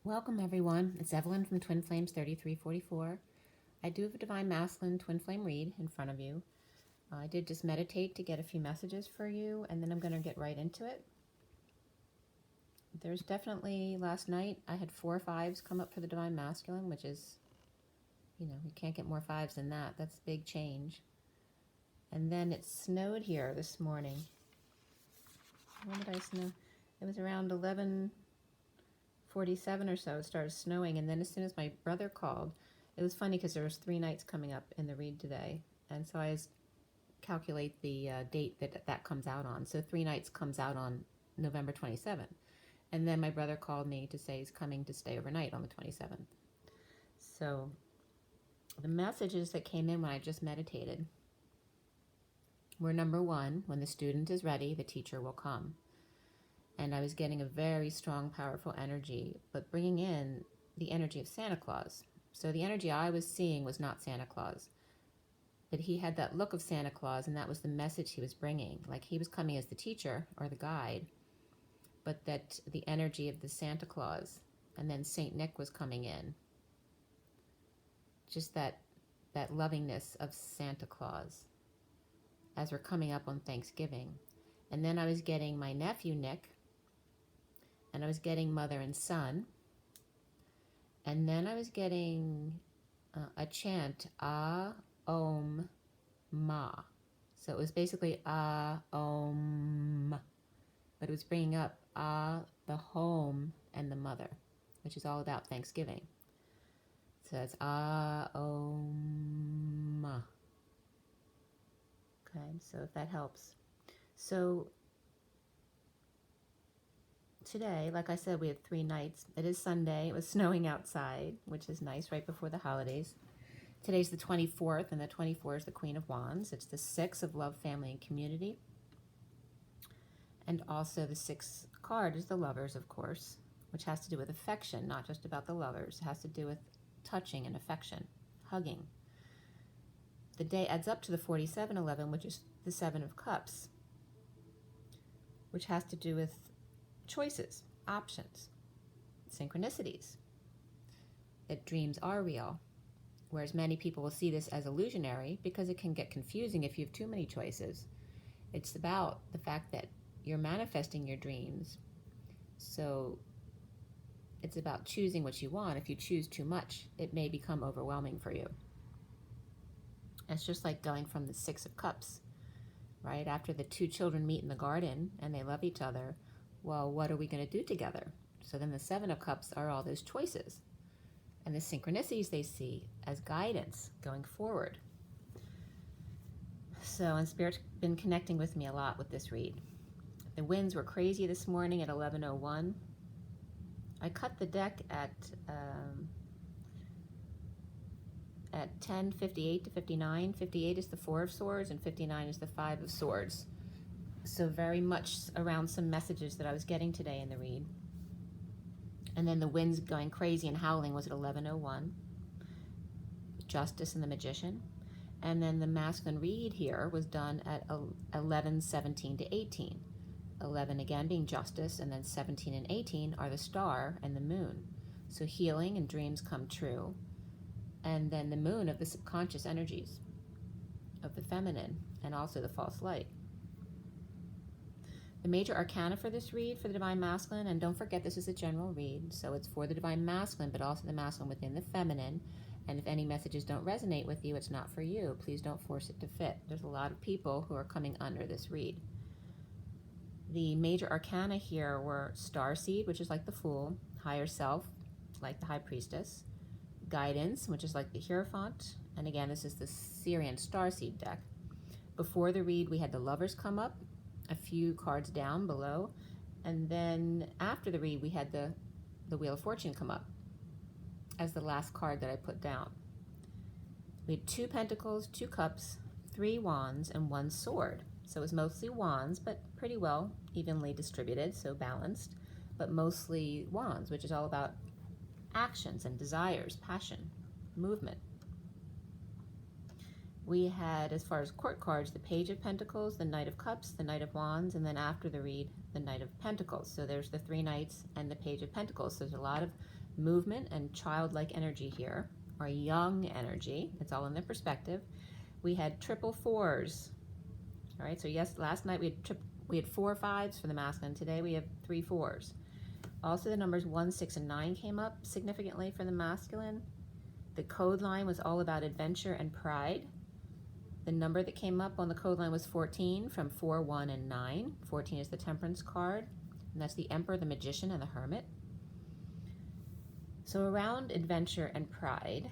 Welcome everyone, it's Evelyn from Twin Flames 3344. I do have a Divine Masculine Twin Flame read in front of you. I did just meditate to get a few messages for you, and then I'm going to get right into it. There's definitely, last night I had 4 5s come up for the Divine Masculine, which is, you can't get more 5s than that. That's a big change. And then it snowed here this morning. When did I snow? It was around 11:47 or so. It started snowing, and then as soon as my brother called, it was funny because there was 3 nights coming up in the read today, and so I calculate the date that comes out on. So 3 nights comes out on November 27th, and then my brother called me to say he's coming to stay overnight on the 27th. So the messages that came in when I just meditated were: number 1, when the student is ready, the teacher will come. And I was getting a very strong, powerful energy, but bringing in the energy of Santa Claus. So the energy I was seeing was not Santa Claus, but he had that look of Santa Claus, and that was the message he was bringing. Like he was coming as the teacher or the guide, but that the energy of the Santa Claus, and then Saint Nick was coming in. Just that lovingness of Santa Claus as we're coming up on Thanksgiving. And then I was getting my nephew Nick, and I was getting mother and son, and then I was getting a chant, Ah, Om, Ma. So it was basically Ah, Om, but it was bringing up Ah, the home, and the mother, which is all about Thanksgiving. So it's Ah, Om, Ma. Okay, so if that helps. So today, like I said, we had 3 nights. It is Sunday. It was snowing outside, which is nice right before the holidays. Today's the 24th, and the 24 is the Queen of Wands. It's the 6 of love, family, and community. And also the 6th card is the Lovers, of course, which has to do with affection, not just about the lovers. It has to do with touching and affection, hugging. The day adds up to the 4711, which is the 7 of Cups, which has to do with choices, options, synchronicities, that dreams are real, whereas many people will see this as illusionary because it can get confusing if you have too many choices. It's about the fact that you're manifesting your dreams, so it's about choosing what you want. If you choose too much, it may become overwhelming for you. It's just like going from the 6 of Cups, right? After the 2 children meet in the garden and they love each other, well, what are we going to do together? So then the 7 of Cups are all those choices and the synchronicities they see as guidance going forward. So, and Spirit's been connecting with me a lot with this read. The winds were crazy this morning at 11:01. I cut the deck at 10:58 to 59. 58 is the 4 of Swords, and 59 is the 5 of Swords. So very much around some messages that I was getting today in the read. And then the winds going crazy and howling was at 11:01. Justice and the Magician. And then the masculine read here was done at 11:17 to 18. 11 again being Justice, and then 17 and 18 are the Star and the Moon. So healing and dreams come true. And then the Moon of the subconscious energies of the feminine, and also the false light. The major arcana for this read for the Divine Masculine, and don't forget this is a general read, so it's for the Divine Masculine, but also the masculine within the feminine. And if any messages don't resonate with you, it's not for you. Please don't force it to fit. There's a lot of people who are coming under this read. The major arcana here were Starseed, which is like the Fool, Higher Self, like the High Priestess, Guidance, which is like the Hierophant, and again, this is the Syrian Starseed deck. Before the read, we had the Lovers come up, a few cards down below, and then after the read, we had the Wheel of Fortune come up as the last card that I put down. We had 2 Pentacles, 2 Cups, 3 Wands, and 1 Sword. So it was mostly Wands, but pretty well evenly distributed, so balanced, but mostly Wands, which is all about actions and desires, passion, movement. We had, as far as court cards, the Page of Pentacles, the Knight of Cups, the Knight of Wands, and then after the read, the Knight of Pentacles. So there's the 3 Knights and the Page of Pentacles. So there's a lot of movement and childlike energy here, or young energy. It's all in the perspective. We had triple fours. All right, so yes, last night we had 4 5s for the masculine. Today we have 3 4s. Also, the numbers 1, 6, and 9 came up significantly for the masculine. The code line was all about adventure and pride. The number that came up on the code line was 14 from 4, 1, and 9. 14 is the Temperance card, and that's the Emperor, the Magician, and the Hermit. So around adventure and pride,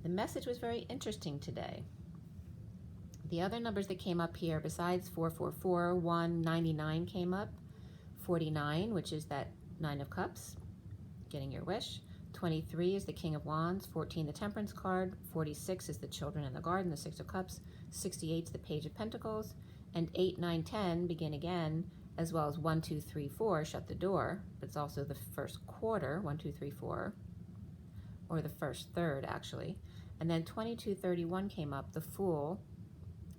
the message was very interesting today. The other numbers that came up here, besides 444, 1, 99 came up. 49, which is that 9 of Cups, getting your wish. 23 is the King of Wands. 14, the Temperance card. 46 is the Children in the Garden, the 6 of Cups. 68 is the Page of Pentacles. And 8, 9, 10 begin again, as well as 1, 2, 3, 4, shut the door. But it's also the first quarter, 1, 2, 3, 4, or the first third, actually. And then 22, 31 came up, the Fool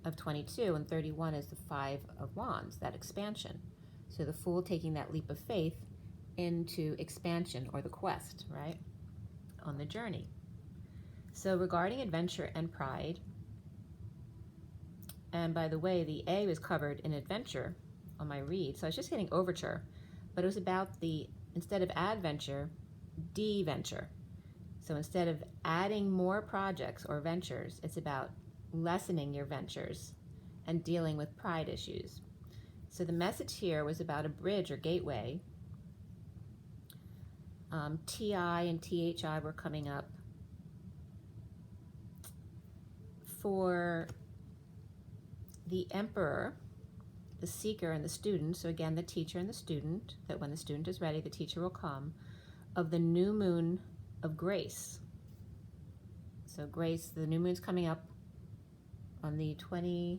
of 22, and 31 is the 5 of Wands, that expansion. So the Fool taking that leap of faith into expansion, or the quest, right, on the journey. So regarding adventure and pride, and by the way, the A was covered in adventure on my read, so I was just getting overture, but it was about the, instead of adventure, de-venture. So instead of adding more projects or ventures, it's about lessening your ventures and dealing with pride issues. So the message here was about a bridge or gateway. TI and THI were coming up for the Emperor, the seeker, and the student. So again, the teacher and the student, that when the student is ready, the teacher will come, of the new moon of grace. So grace, the new moon's coming up on the 26th?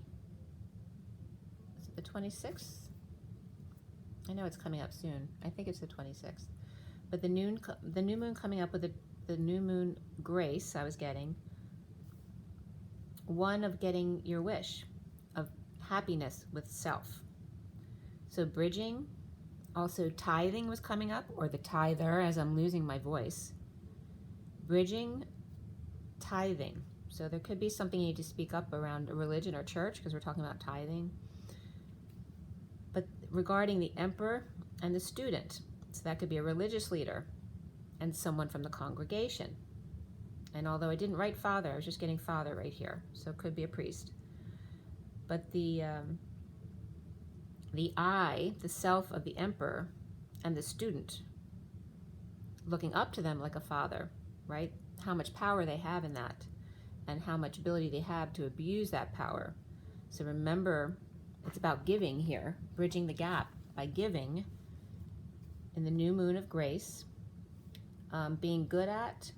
I know it's coming up soon. I think it's the 26th. But the new moon coming up with the new moon grace I was getting. One of getting your wish, of happiness with self. So bridging, also tithing was coming up, or the tither, as I'm losing my voice. Bridging, tithing. So there could be something you need to speak up around a religion or church, because we're talking about tithing. But regarding the Emperor and the student, so that could be a religious leader and someone from the congregation. And although I didn't write father, I was just getting father right here, so it could be a priest. But the I, the self of the Emperor, and the student, looking up to them like a father, right? How much power they have in that, and how much ability they have to abuse that power. So remember, it's about giving here, bridging the gap by giving in the new moon of grace, being good at,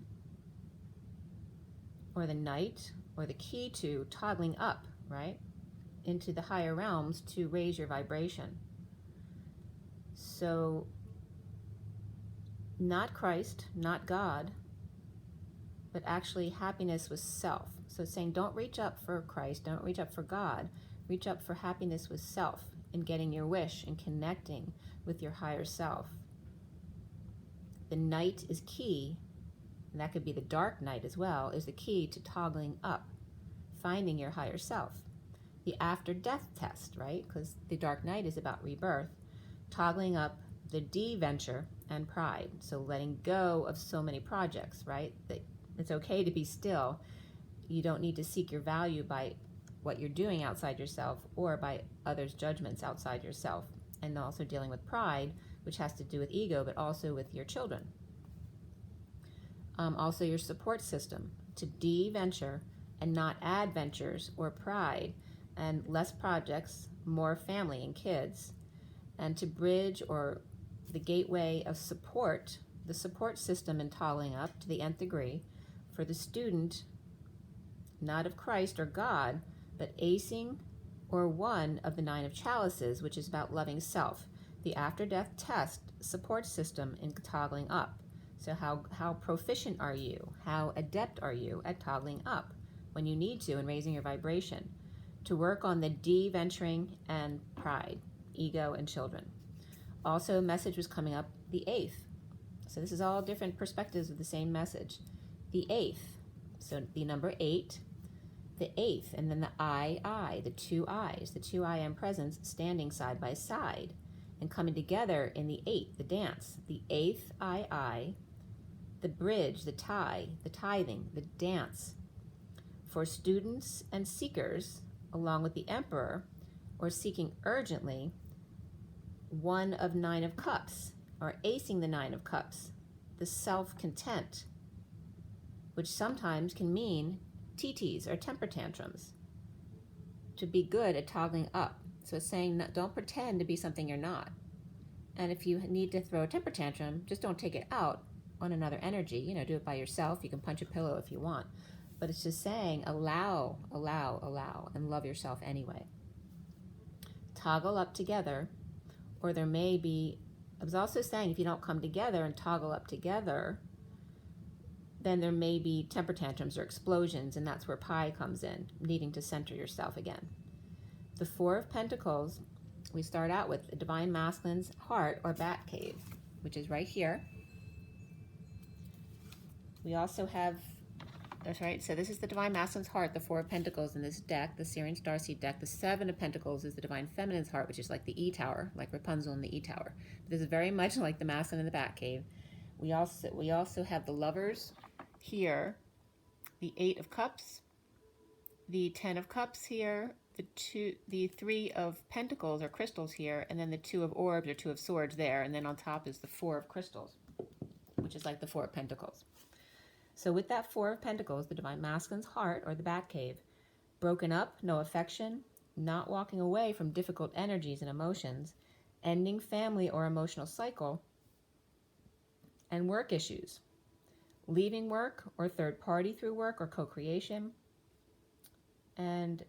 or the knight, or the key to toggling up, right, into the higher realms to raise your vibration. So not Christ, not God, but actually happiness with self. So it's saying don't reach up for Christ, don't reach up for God, reach up for happiness with self in getting your wish and connecting with your higher self. The night is key, and that could be the dark night as well, is the key to toggling up, finding your higher self. The after-death test, right? Because the dark night is about rebirth, toggling up the de-venture and pride. So letting go of so many projects, right? That it's okay to be still. You don't need to seek your value by what you're doing outside yourself or by others' judgments outside yourself. And also dealing with pride, which has to do with ego, but also with your children. Also your support system, to de-venture and not add ventures or pride, and less projects, more family and kids, and to bridge or the gateway of support, the support system in toggling up to the nth degree for the student, not of Christ or God, but acing or one of the 9 of chalices, which is about loving self. The after-death test support system in toggling up. So how proficient are you? How adept are you at toggling up when you need to and raising your vibration? To work on the de-venturing and pride, ego and children. Also, a message was coming up, the 8th. So this is all different perspectives of the same message. The eighth, so the number 8, the eighth, and then the I, the two I am presence standing side by side and coming together in the 8, the dance, the eighth I, the bridge, the tie, the tithing, the dance. For students and seekers, along with the emperor, or seeking urgently, 1 of 9 of cups, or acing the 9 of cups, the self-content, which sometimes can mean TTs or temper tantrums, to be good at toggling up. So it's saying don't pretend to be something you're not. And if you need to throw a temper tantrum, just don't take it out on another energy. Do it by yourself. You can punch a pillow if you want. But it's just saying allow, and love yourself anyway. Toggle up together, or there may be, I was also saying if you don't come together and toggle up together, then there may be temper tantrums or explosions, and that's where Pi comes in, needing to center yourself again. The 4 of Pentacles, we start out with the Divine Masculine's heart or bat cave, which is right here. We also have, that's right, so this is the Divine Masculine's heart, the 4 of Pentacles in this deck, the Syrian Starseed deck. The 7 of Pentacles is the Divine Feminine's heart, which is like the E-Tower, like Rapunzel in the E-Tower. This is very much like the Masculine in the bat cave. We also have the Lovers here, the 8 of Cups, the 10 of Cups here, the 3 of Pentacles or crystals here, and then the 2 of Orbs or 2 of Swords there, and then on top is the 4 of Crystals, which is like the 4 of Pentacles. So with that 4 of Pentacles, the Divine Masculine's heart or the Batcave, broken up, no affection, not walking away from difficult energies and emotions, ending family or emotional cycle, and work issues, leaving work or third party through work or co-creation, and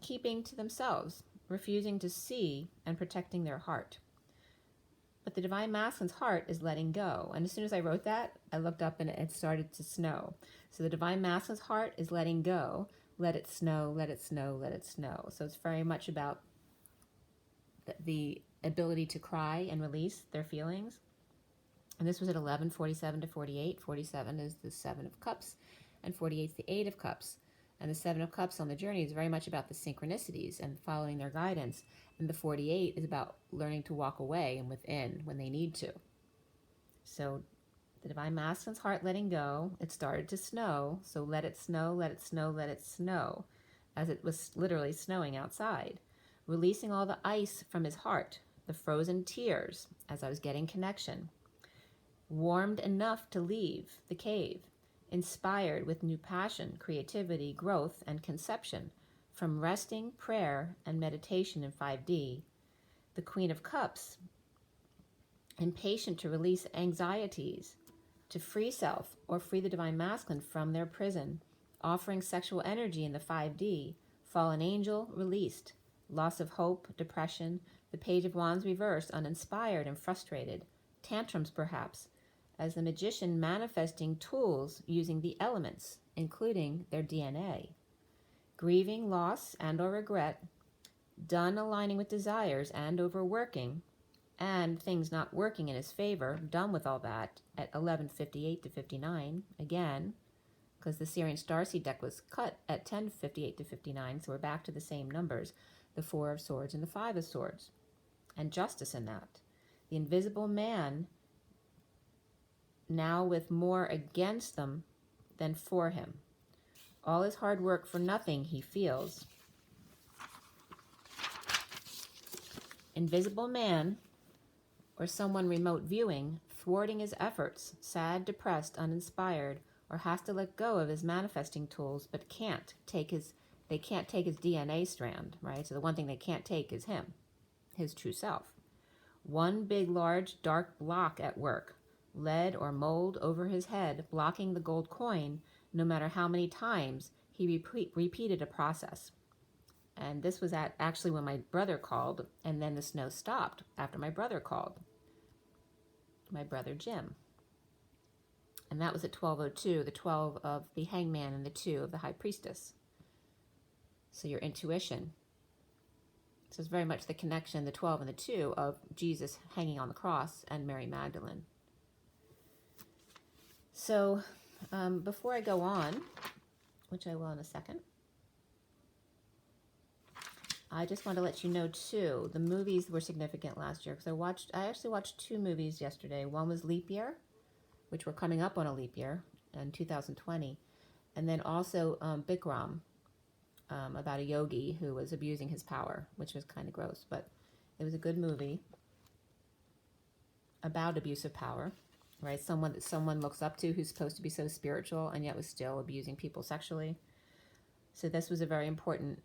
keeping to themselves, refusing to see and protecting their heart. But the Divine Masculine's heart is letting go. And as soon as I wrote that, I looked up and it started to snow. So the Divine Masculine's heart is letting go. Let it snow, let it snow, let it snow. So it's very much about the ability to cry and release their feelings. And this was at 11:47 to 48. 47 is the 7 of Cups, and 48 is the 8 of Cups. And the 7 of Cups on the journey is very much about the synchronicities and following their guidance. And the 48 is about learning to walk away and within when they need to. So the Divine Masculine's heart letting go, it started to snow. So let it snow, let it snow, let it snow, as it was literally snowing outside. Releasing all the ice from his heart, the frozen tears as I was getting connection. Warmed enough to leave the cave. Inspired with new passion, creativity, growth, and conception from resting, prayer, and meditation in 5D. The Queen of Cups, impatient to release anxieties, to free self or free the Divine Masculine from their prison, offering sexual energy in the 5D. Fallen angel, released. Loss of hope, depression, the Page of Wands reversed, uninspired and frustrated. Tantrums, perhaps, as the magician manifesting tools using the elements, including their DNA. Grieving loss and or regret, done aligning with desires and overworking, and things not working in his favor, done with all that at 11:58 to 59, again, because the Syrian Starseed deck was cut at 10:58 to 59, so we're back to the same numbers, the 4 of Swords and the 5 of Swords, and justice in that. The invisible man, now with more against them than for him. All his hard work for nothing, he feels. Invisible man, or someone remote viewing, thwarting his efforts, sad, depressed, uninspired, or has to let go of his manifesting tools, but they can't take his DNA strand, right? So the one thing they can't take is him, his true self. One big, large, dark block at work, lead or mold over his head, blocking the gold coin, no matter how many times he repeated a process. And this was actually when my brother called, and then the snow stopped after my brother called, my brother Jim. And that was at 12:02, the 12 of the Hangman and the 2 of the High Priestess. So your intuition. So it's very much the connection, the 12 and the 2 of Jesus hanging on the cross and Mary Magdalene. So before I go on, which I will in a second, I just want to let you know too, the movies were significant last year because I actually watched 2 movies yesterday. One was Leap Year, which we're coming up on a leap year in 2020, and then also Bikram, about a yogi who was abusing his power, which was kind of gross, but it was a good movie about abuse of power, right? Someone that someone looks up to who's supposed to be so spiritual and yet was still abusing people sexually. So this was a very important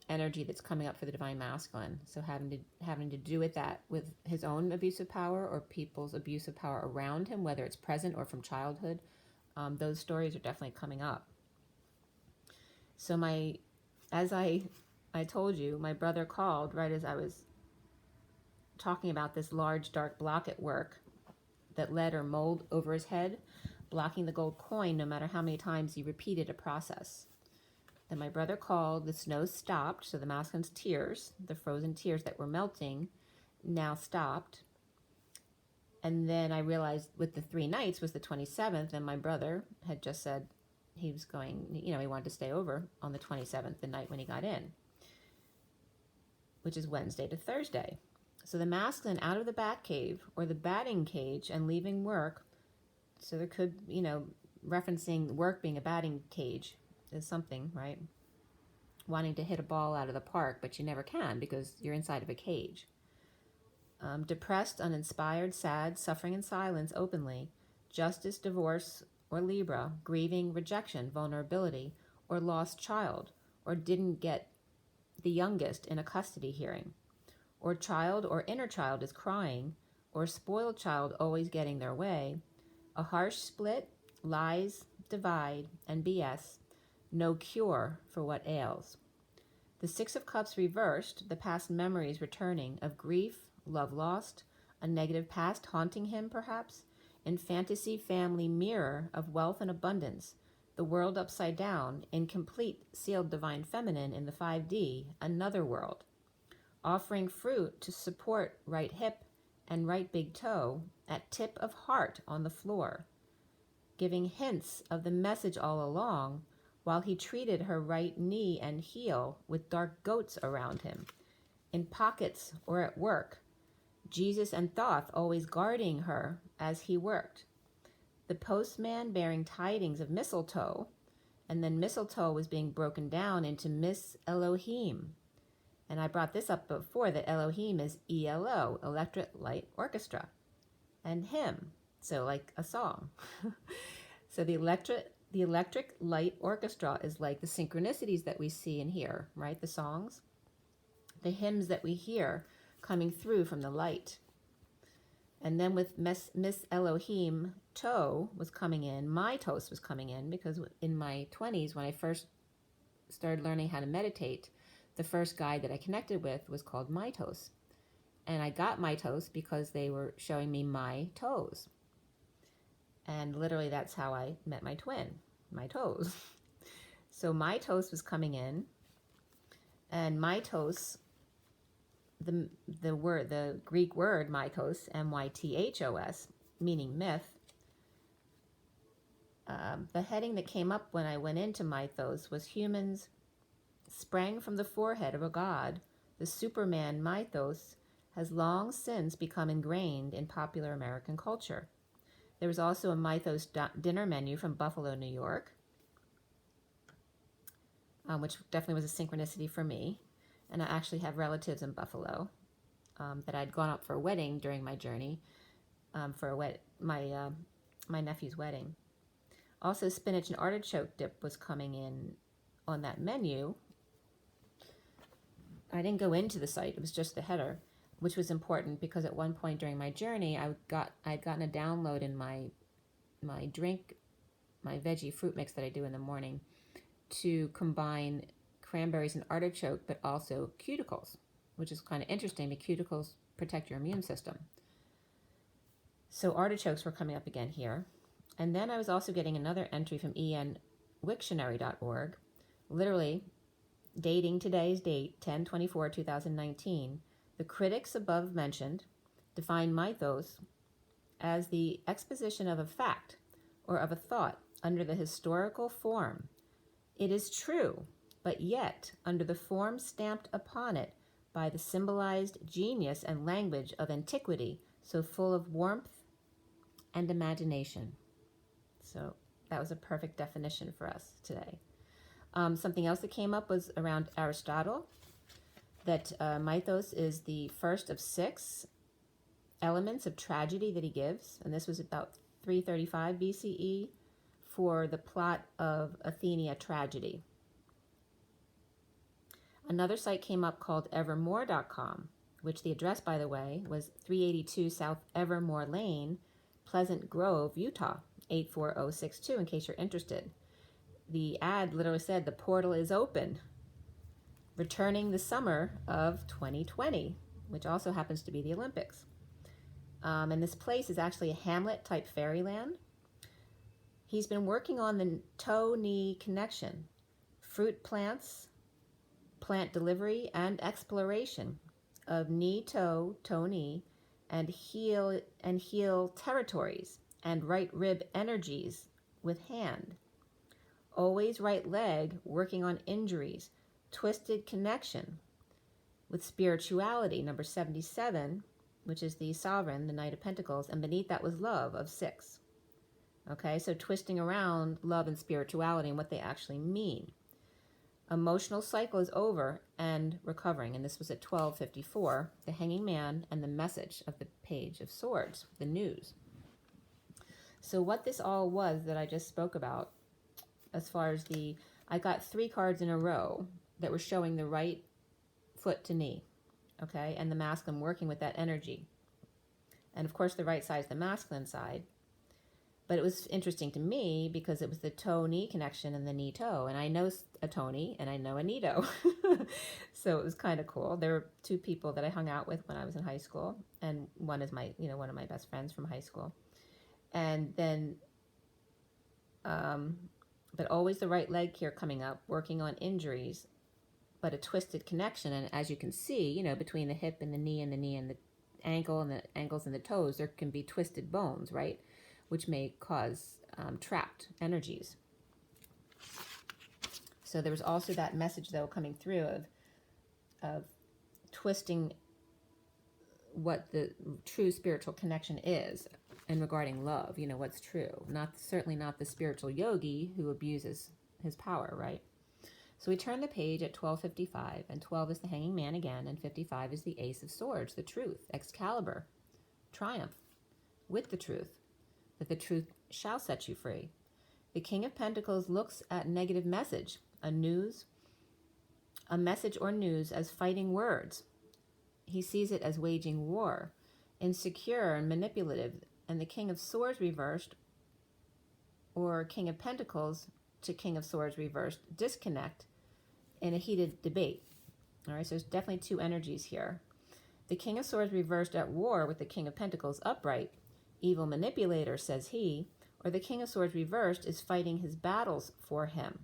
energy that's coming up for the divine masculine. So having to do with that, with his own abuse of power or people's abuse of power around him, whether it's present or from childhood, those stories are definitely coming up. So as I told you, my brother called right as I was talking about this large dark block at work that lead or mold over his head, blocking the gold coin no matter how many times he repeated a process. Then my brother called, the snow stopped, so the masculine's tears, the frozen tears that were melting, now stopped. And then I realized with the 3 nights was the 27th, and my brother had just said he was going, he wanted to stay over on the 27th, the night when he got in, which is Wednesday to Thursday. So the masculine out of the bat cave or the batting cage and leaving work, so there could, referencing work being a batting cage, is something, right? Wanting to hit a ball out of the park, but you never can because you're inside of a cage. Depressed, uninspired, sad, suffering in silence openly, justice, divorce, or Libra, grieving, rejection, vulnerability, or lost child, or didn't get the youngest in a custody hearing, or child or inner child is crying, or spoiled child always getting their way, a harsh split, lies, divide, and BS, no cure for what ails. The 6 of Cups reversed, the past memories returning of grief, love lost, a negative past haunting him perhaps, in fantasy family mirror of wealth and abundance, the world upside down, incomplete sealed divine feminine in the 5D, another world, offering fruit to support right hip and right big toe at tip of heart on the floor, giving hints of the message all along, while he treated her right knee and heel with dark goats around him, in pockets or at work, Jesus and Thoth always guarding her as he worked. The postman bearing tidings of mistletoe, and then mistletoe was being broken down into Miss Elohim. And I brought this up before, that Elohim is ELO, Electric Light Orchestra, and hymn, so like a song. So the electric light orchestra is like the synchronicities that we see and hear, right? The songs, the hymns that we hear coming through from the light. And then with Miss Elohim, toe was coming in, my toes was coming in, because in my 20s, when I first started learning how to meditate, the first guide that I connected with was called Mitos. And I got Mitos because they were showing me my toes. And literally that's how I met my twin, my toes. So my toes was coming in, and Mitos, the Greek word mytos, mythos, meaning myth. The heading that came up when I went into mythos was humans sprang from the forehead of a god. The Superman mythos has long since become ingrained in popular American culture. There was also a mythos dinner menu from Buffalo, New York, which definitely was a synchronicity for me. And I actually have relatives in Buffalo that I'd gone up for a wedding during my journey, for my nephew's wedding. Also, spinach and artichoke dip was coming in on that menu. I didn't go into the site, it was just the header, which was important because at one point during my journey, I'd gotten a download in my drink, my veggie fruit mix that I do in the morning, to combine cranberries and artichoke, but also cuticles, which is kind of interesting because cuticles protect your immune system. So artichokes were coming up again here. And then I was also getting another entry from enwictionary.org, literally dating today's date, 10/24/2019. The critics above mentioned define mythos as the exposition of a fact or of a thought under the historical form. It is true, but yet under the form stamped upon it by the symbolized genius and language of antiquity, so full of warmth and imagination. So that was a perfect definition for us today. Something else that came up was around Aristotle, that mythos is the first of 6 elements of tragedy that he gives, and this was about 335 BCE for the plot of Athenia tragedy. Another site came up called evermore.com, which the address, by the way, was 382 South Evermore Lane, Pleasant Grove, Utah, 84062, in case you're interested. The ad literally said, "The portal is open, returning the summer of 2020, which also happens to be the Olympics." And this place is actually a Hamlet-type fairyland. He's been working on the toe-knee connection, fruit plants, plant delivery, and exploration of knee-toe, toe-knee, and heel territories, and right rib energies with hand. Always right leg, working on injuries, twisted connection with spirituality, number 77, which is the sovereign, the Knight of Pentacles, and beneath that was love of 6. Okay, so twisting around love and spirituality and what they actually mean. Emotional cycle is over and recovering, and this was at 1254, the Hanging Man and the message of the Page of Swords, the news. So what this all was that I just spoke about, as far as I got 3 cards in a row that were showing the right foot to knee, okay, and the masculine working with that energy. And of course the right side is the masculine side. But it was interesting to me because it was the toe-knee connection and the knee-toe. And I know a Tony and I know a knee-toe. So it was kind of cool. There were 2 people that I hung out with when I was in high school. And one is one of my best friends from high school. And then, but always the right leg here coming up, working on injuries, but a twisted connection. And as you can see, between the hip and the knee and the ankle and the ankles and the toes, there can be twisted bones, right? Which may cause trapped energies. So there was also that message, though, coming through of twisting what the true spiritual connection is and regarding love, what's true. Certainly not the spiritual yogi who abuses his power, right? So we turn the page at 1255, and 12 is the Hanging Man again, and 55 is the Ace of Swords, the truth, Excalibur, triumph with the truth, that the truth shall set you free. The King of Pentacles looks at negative message, a message or news as fighting words. He sees it as waging war, insecure and manipulative, and the King of Swords reversed, or King of Pentacles to King of Swords reversed, disconnect in a heated debate. All right, so there's definitely 2 energies here. The King of Swords reversed at war with the King of Pentacles upright, evil manipulator, says he, or the King of Swords reversed is fighting his battles for him.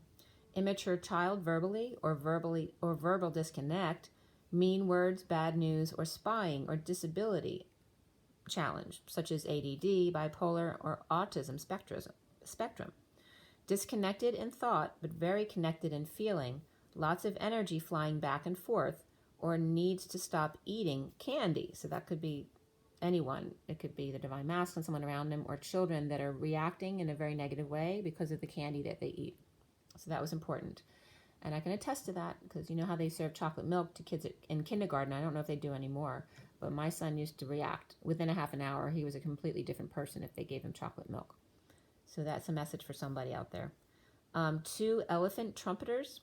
Immature child verbally or verbal disconnect, mean words, bad news, or spying or disability challenge, such as ADD, bipolar, or autism spectrum. Disconnected in thought, but very connected in feeling, lots of energy flying back and forth, or needs to stop eating candy. So that could be anyone. It could be the divine masculine, someone around them, or children that are reacting in a very negative way because of the candy that they eat. So that was important. And I can attest to that because you know how they serve chocolate milk to kids in kindergarten. I don't know if they do anymore, but my son used to react. Within a half an hour, he was a completely different person if they gave him chocolate milk. So that's a message for somebody out there. 2 elephant trumpeters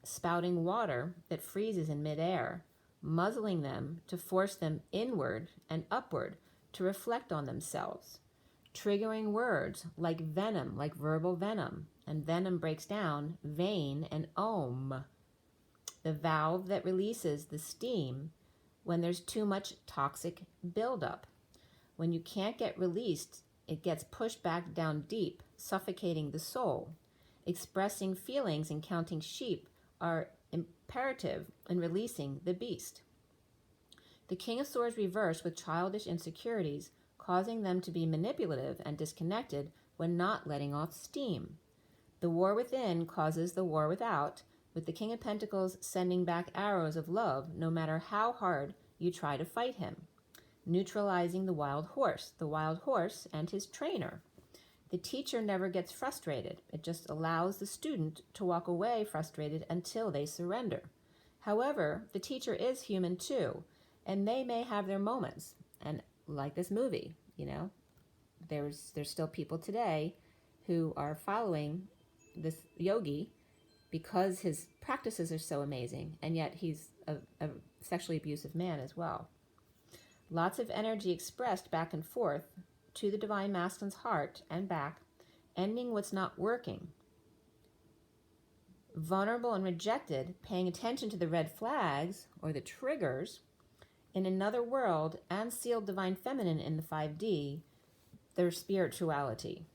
spouting water that freezes in midair, muzzling them to force them inward and upward to reflect on themselves. Triggering words like venom, like verbal venom, and venom breaks down vein and ohm, the valve that releases the steam when there's too much toxic buildup. When you can't get released, it gets pushed back down deep, suffocating the soul. Expressing feelings and counting sheep are imperative in releasing the beast. The King of Swords reversed with childish insecurities causing them to be manipulative and disconnected when not letting off steam. The war within causes the war without, with the King of Pentacles sending back arrows of love no matter how hard you try to fight him, neutralizing the wild horse and his trainer. The teacher never gets frustrated. It just allows the student to walk away frustrated until they surrender. However, the teacher is human too, and they may have their moments. And like this movie, there's still people today who are following this yogi because his practices are so amazing, and yet he's a sexually abusive man as well. Lots of energy expressed back and forth to the Divine Masculine's heart and back, ending what's not working. Vulnerable and rejected, paying attention to the red flags or the triggers in another world, and sealed Divine Feminine in the 5D, their spirituality.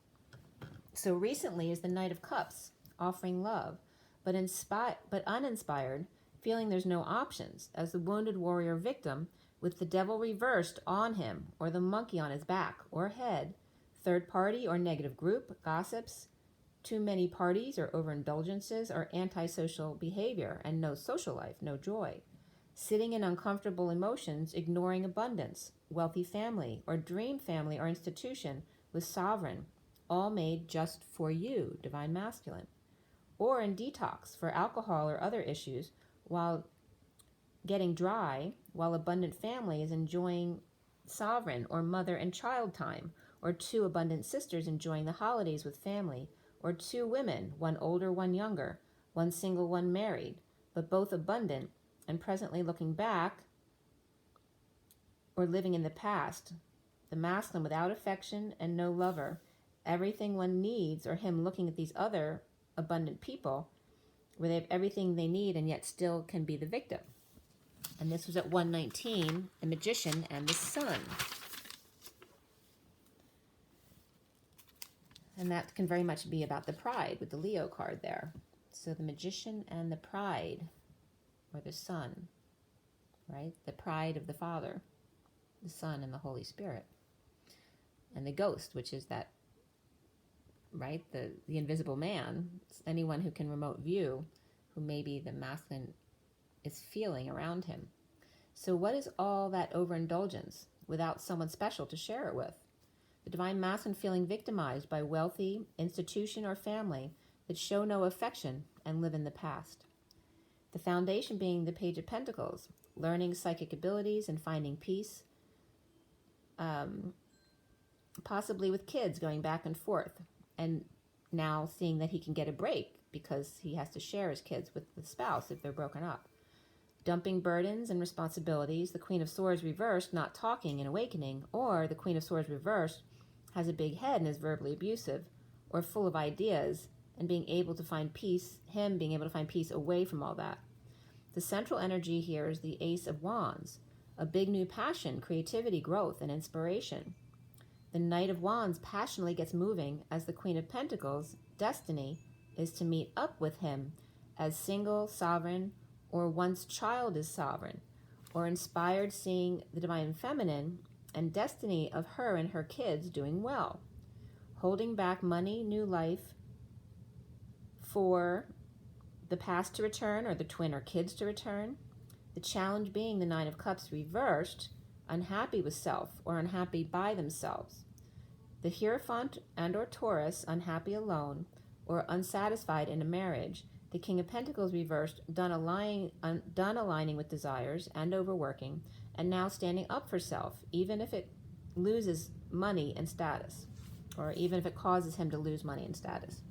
So recently is the Knight of Cups, offering love, but uninspired, feeling there's no options, as the wounded warrior victim with the devil reversed on him, or the monkey on his back or head, third party or negative group, gossips, too many parties or overindulgences, or antisocial behavior, and no social life, no joy. Sitting in uncomfortable emotions, ignoring abundance, wealthy family, or dream family or institution with sovereign, all made just for you, Divine Masculine. Or in detox for alcohol or other issues, while getting dry, while abundant family is enjoying sovereign or mother and child time, or two abundant sisters enjoying the holidays with family, or two women, one older, one younger, one single, one married, but both abundant and presently looking back or living in the past, the masculine without affection and no lover, everything one needs, or him looking at these other abundant people where they have everything they need and yet still can be the victim. And this was at 119, the Magician and the Sun. And that can very much be about the pride with the Leo card there. So the Magician and the pride, or the Sun, right? The pride of the Father, the Son, and the Holy Spirit. And the Ghost, which is that, right, the invisible man, anyone who can remote view, who maybe the masculine is feeling around him. So what is all that overindulgence without someone special to share it with? The Divine Masculine feeling victimized by wealthy institution or family that show no affection and live in the past. The foundation being the Page of Pentacles, learning psychic abilities and finding peace, possibly with kids going back and forth, and now seeing that he can get a break because he has to share his kids with the spouse if they're broken up. Dumping burdens and responsibilities, the Queen of Swords reversed, not talking and awakening, or the Queen of Swords reversed has a big head and is verbally abusive, or full of ideas, and being able to find peace, him being able to find peace away from all that. The central energy here is the Ace of Wands, a big new passion, creativity, growth, and inspiration. The Knight of Wands passionately gets moving as the Queen of Pentacles, destiny, is to meet up with him as single, sovereign, or once child is sovereign, or inspired seeing the Divine Feminine and destiny of her and her kids doing well. Holding back money, new life for the past to return, or the twin or kids to return. The challenge being the Nine of Cups reversed, unhappy with self or unhappy by themselves. The Hierophant and or Taurus, unhappy alone or unsatisfied in a marriage. The King of Pentacles reversed, done aligning with desires and overworking, and now standing up for self, even if it loses money and status, or even if it causes him to lose money and status.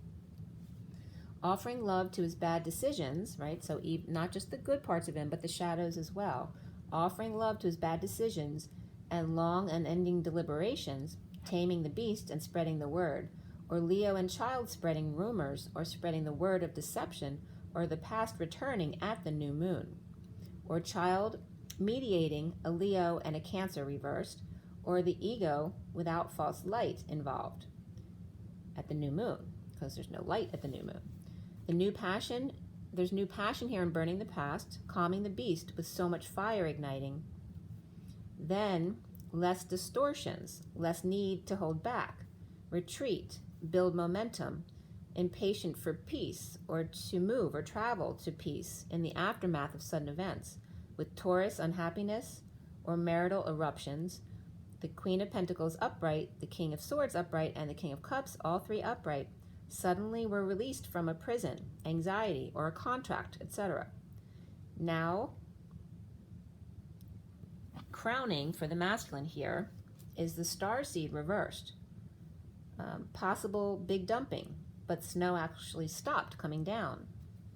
Offering love to his bad decisions, right? So not just the good parts of him, but the shadows as well. Offering love to his bad decisions and long unending deliberations, taming the beast and spreading the word, or Leo and child spreading rumors or spreading the word of deception, or the past returning at the new moon, or child mediating a Leo and a Cancer reversed, or the ego without false light involved at the new moon, because there's no light at the new moon. The new passion, there's new passion here in burning the past, calming the beast with so much fire igniting. Then less distortions, less need to hold back, retreat, build momentum, impatient for peace or to move or travel to peace in the aftermath of sudden events, with Taurus unhappiness or marital eruptions, the Queen of Pentacles upright, the King of Swords upright, and the King of Cups, all three upright, suddenly were released from a prison, anxiety, or a contract, etc. Now, crowning for the masculine here is the starseed reversed. Possible big dumping, but snow actually stopped coming down.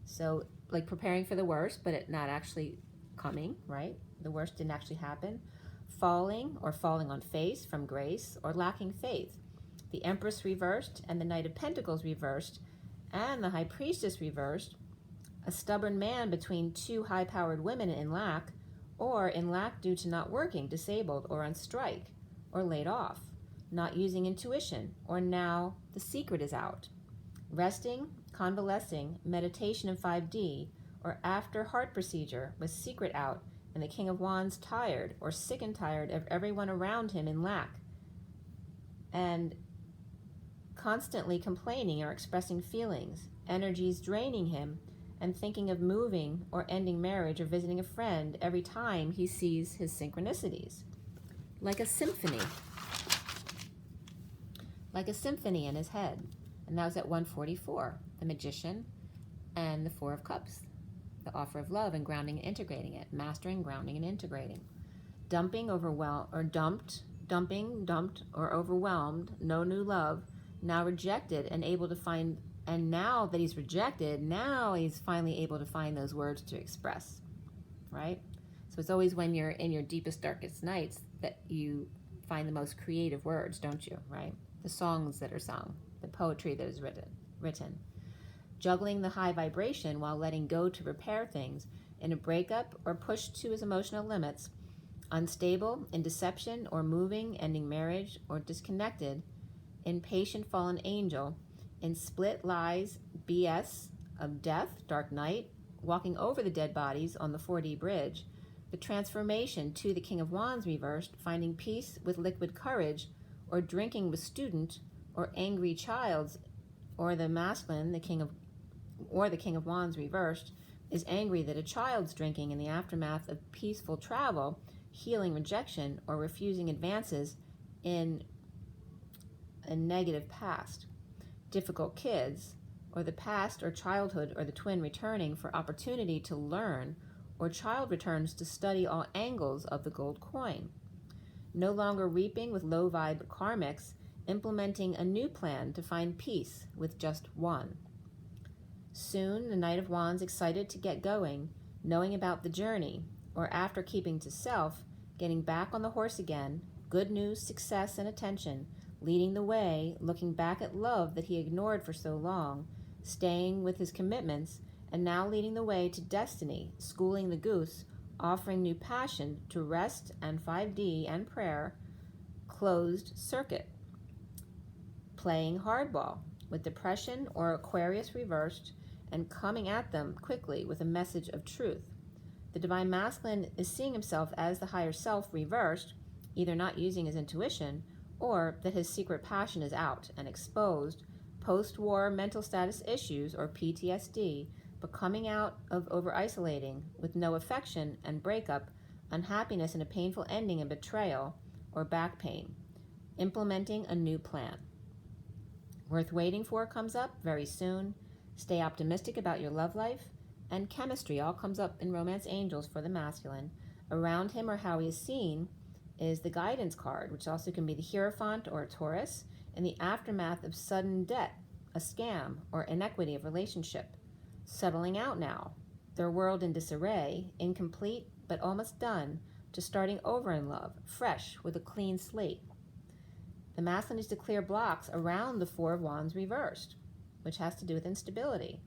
So, like preparing for the worst, but it not actually coming, right? The worst didn't actually happen. Falling or falling on face from grace, or lacking faith. The Empress reversed and the Knight of Pentacles reversed and the High Priestess reversed. A stubborn man between two high-powered women in lack, or in lack due to not working, disabled, or on strike, or laid off. Not using intuition, or now the secret is out. Resting, convalescing, meditation in 5D, or after heart procedure with secret out, and the King of Wands tired or sick and tired of everyone around him in lack, and constantly complaining or expressing feelings, energies draining him, and thinking of moving or ending marriage or visiting a friend every time he sees his synchronicities. Like a symphony in his head. And that was at 144, the Magician and the Four of Cups, the offer of love and grounding and integrating it, mastering, grounding, and integrating. Dumping, dumped, or overwhelmed, no new love, now rejected and able to find, and now that he's rejected, now he's finally able to find those words to express, right? So it's always when you're in your deepest, darkest nights that you find the most creative words, don't you, right? The songs that are sung, the poetry that is written. Juggling the high vibration while letting go to repair things in a breakup or pushed to his emotional limits, unstable, in deception or moving, ending marriage or disconnected, impatient fallen angel, in split lies, BS of death, dark night, walking over the dead bodies on the 4D bridge, the transformation to the King of Wands reversed, finding peace with liquid courage, or drinking with student, or angry child's, or the masculine, the King of Wands reversed, is angry that a child's drinking in the aftermath of peaceful travel, healing rejection, or refusing advances in a negative past. Difficult kids, or the past or childhood or the twin returning for opportunity to learn, or child returns to study all angles of the gold coin. No longer reaping with low vibe karmics, implementing a new plan to find peace with just one. Soon, the Knight of Wands excited to get going, knowing about the journey, or after keeping to self, getting back on the horse again, good news, success, and attention, leading the way, looking back at love that he ignored for so long, staying with his commitments, and now leading the way to destiny, schooling the goose, offering new passion to rest and 5D and prayer, closed circuit. Playing hardball with depression or Aquarius reversed and coming at them quickly with a message of truth. The Divine Masculine is seeing himself as the higher self reversed, either not using his intuition or that his secret passion is out and exposed, post-war mental status issues or PTSD, but coming out of over-isolating with no affection and breakup, unhappiness and a painful ending and betrayal or back pain. Implementing a new plan. Worth waiting for comes up very soon. Stay optimistic about your love life. And chemistry all comes up in Romance Angels for the masculine. Around him or how he is seen is the guidance card, which also can be the Hierophant or a Taurus, in the aftermath of sudden debt, a scam, or inequity of relationship. Settling out now, their world in disarray, incomplete but almost done, to starting over in love, fresh with a clean slate. The masculine is to clear blocks around the Four of Wands reversed, which has to do with instability.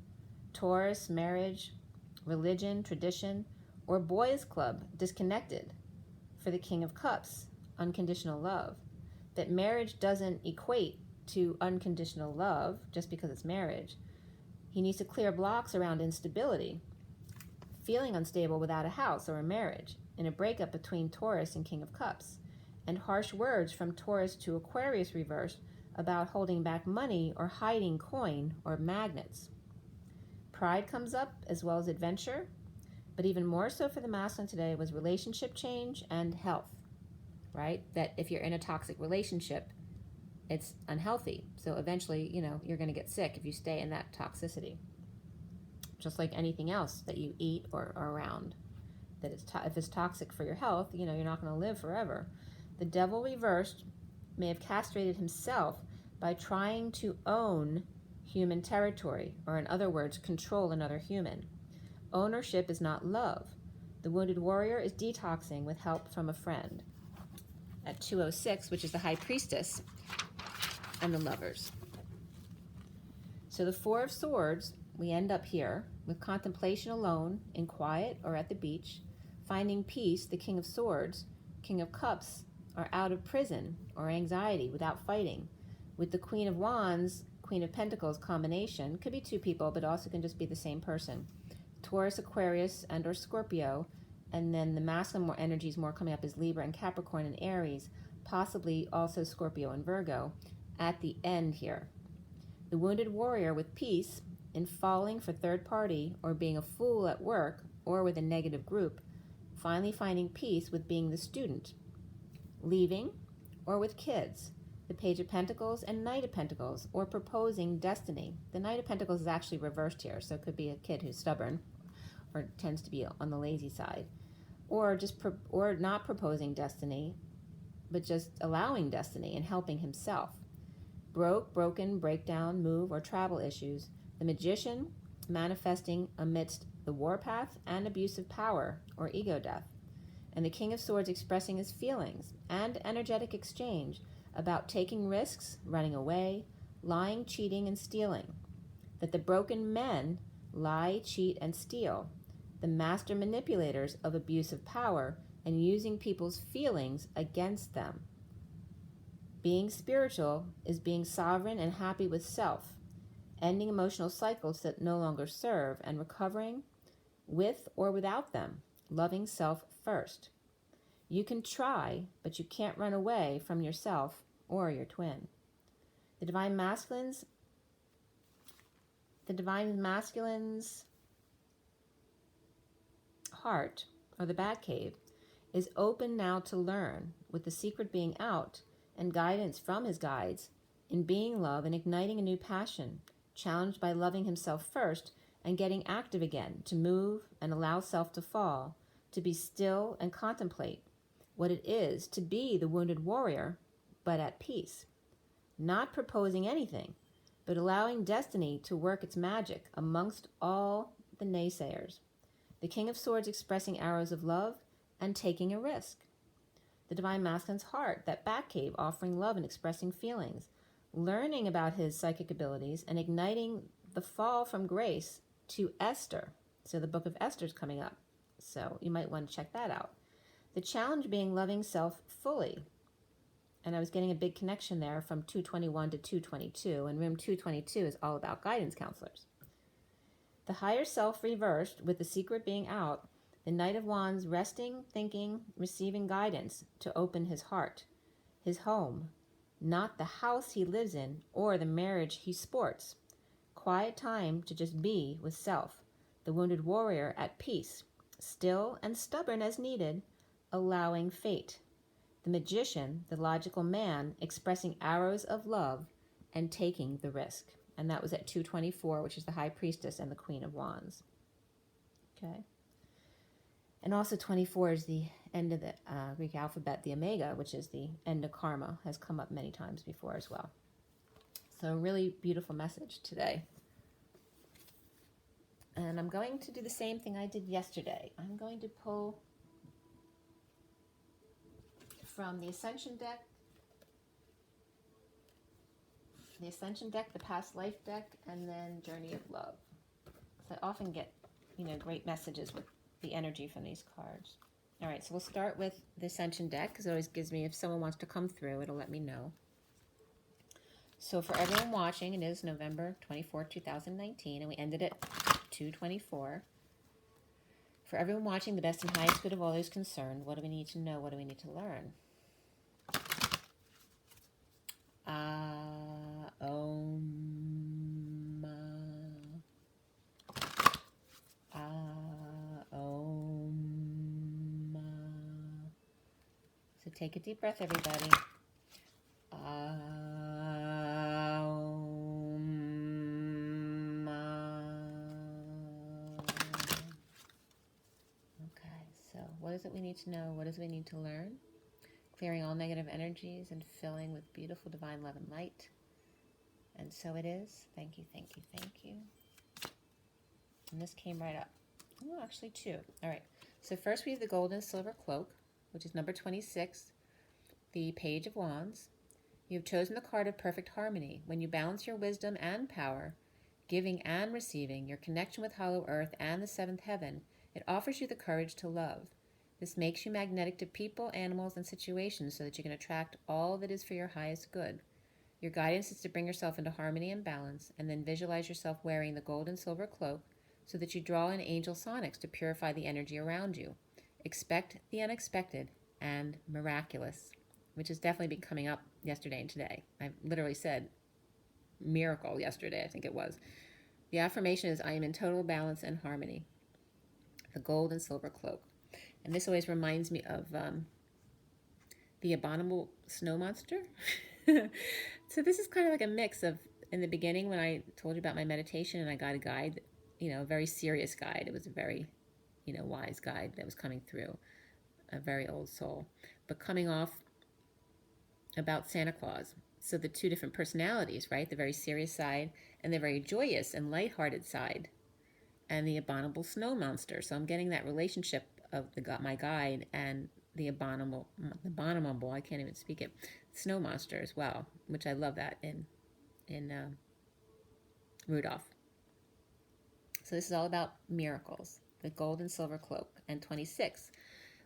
Taurus, marriage, religion, tradition, or boys' club, disconnected. For the King of Cups, unconditional love. That marriage doesn't equate to unconditional love just because it's marriage. He needs to clear blocks around instability, feeling unstable without a house or a marriage, in a breakup between Taurus and King of Cups, and harsh words from Taurus to Aquarius reversed about holding back money or hiding coin or magnets. Pride comes up as well as adventure, but even more so for the masculine today was relationship change and health, right? That if you're in a toxic relationship, it's unhealthy. So eventually, you're going to get sick if you stay in that toxicity. Just like anything else that you eat or are around. That if it's toxic for your health, you're not going to live forever. The devil reversed may have castrated himself by trying to own human territory, or in other words, control another human. Ownership is not love. The wounded warrior is detoxing with help from a friend. At 206, which is the High Priestess and the Lovers. So the Four of Swords, we end up here with contemplation alone, in quiet or at the beach, finding peace, the King of Swords, King of Cups, are out of prison or anxiety without fighting. With the Queen of Wands, Queen of Pentacles combination, could be two people, but also can just be the same person. Taurus, Aquarius, and or Scorpio, and then the masculine energies more coming up is Libra and Capricorn and Aries, possibly also Scorpio and Virgo, at the end here. The wounded warrior with peace in falling for third party or being a fool at work or with a negative group, finally finding peace with being the student, leaving, or with kids, the Page of Pentacles and Knight of Pentacles, or proposing destiny. The Knight of Pentacles is actually reversed here, so it could be a kid who's stubborn or tends to be on the lazy side, or or not proposing destiny, but just allowing destiny and helping himself. Broken, breakdown, move, or travel issues. The Magician manifesting amidst the warpath and abuse of power or ego death. And the King of Swords expressing his feelings and energetic exchange about taking risks, running away, lying, cheating, and stealing. That the broken men lie, cheat, and steal. The master manipulators of abuse of power and using people's feelings against them. Being spiritual is being sovereign and happy with self, ending emotional cycles that no longer serve, and recovering with or without them, loving self first. You can try, but you can't run away from yourself or your twin. The Divine Masculine's heart, or the Batcave, is open now to learn, with the secret being out and guidance from his guides in being love and igniting a new passion, challenged by loving himself first and getting active again to move and allow self to fall, to be still and contemplate what it is to be the wounded warrior, but at peace, not proposing anything, but allowing destiny to work its magic amongst all the naysayers. The King of Swords expressing arrows of love and taking a risk. The Divine Masculine's heart, that Batcave, offering love and expressing feelings, learning about his psychic abilities and igniting the fall from grace to Esther. So the book of Esther is coming up, so you might want to check that out. The challenge being loving self fully. And I was getting a big connection there from 221 to 222, and room 222 is all about guidance counselors. The higher self reversed, with the secret being out, the Knight of Wands resting, thinking, receiving guidance to open his heart, his home, not the house he lives in or the marriage he sports. Quiet time to just be with self, the wounded warrior at peace, still and stubborn as needed, allowing fate. The Magician, the logical man, expressing arrows of love and taking the risk. And that was at 224, which is the High Priestess and the Queen of Wands. Okay. And also 24 is the end of the Greek alphabet, the Omega, which is the end of karma, has come up many times before as well. So a really beautiful message today. And I'm going to do the same thing I did yesterday. I'm going to pull from the Ascension deck, the Past Life deck, and then Journey of Love. So I often get, great messages with the energy from these cards. All right, so we'll start with the Ascension deck, because it always gives me, if someone wants to come through, it'll let me know. So for everyone watching, it is November 24, 2019, and we ended at 224. For everyone watching, the best and highest good of all those concerned, what do we need to know? What do we need to learn? Om. Om. So take a deep breath, everybody. Okay, so what is it we need to know? What is it we need to learn? Clearing all negative energies and filling with beautiful divine love and light. And so it is. Thank you, thank you, thank you. And this came right up. Oh, actually two. All right. So first we have the gold and silver cloak, which is number 26, the Page of Wands. You have chosen the card of perfect harmony. When you balance your wisdom and power, giving and receiving, your connection with Hollow Earth and the seventh heaven, it offers you the courage to love. This makes you magnetic to people, animals, and situations so that you can attract all that is for your highest good. Your guidance is to bring yourself into harmony and balance, and then visualize yourself wearing the gold and silver cloak so that you draw in angel sonics to purify the energy around you. Expect the unexpected and miraculous, which has definitely been coming up yesterday and today. I literally said miracle yesterday, I think it was. The affirmation is, I am in total balance and harmony. The gold and silver cloak. And this always reminds me of the abominable snow monster. So this is kind of like a mix of, in the beginning when I told you about my meditation and I got a guide, a very serious guide. It was a very, wise guide that was coming through, a very old soul. But coming off about Santa Claus. So the two different personalities, right? The very serious side and the very joyous and lighthearted side, and the abominable snow monster. So I'm getting that relationship of my guide and the abominable, I can't even speak it, snow monster as well, which I love that in Rudolph. So this is all about miracles, the gold and silver cloak, and 26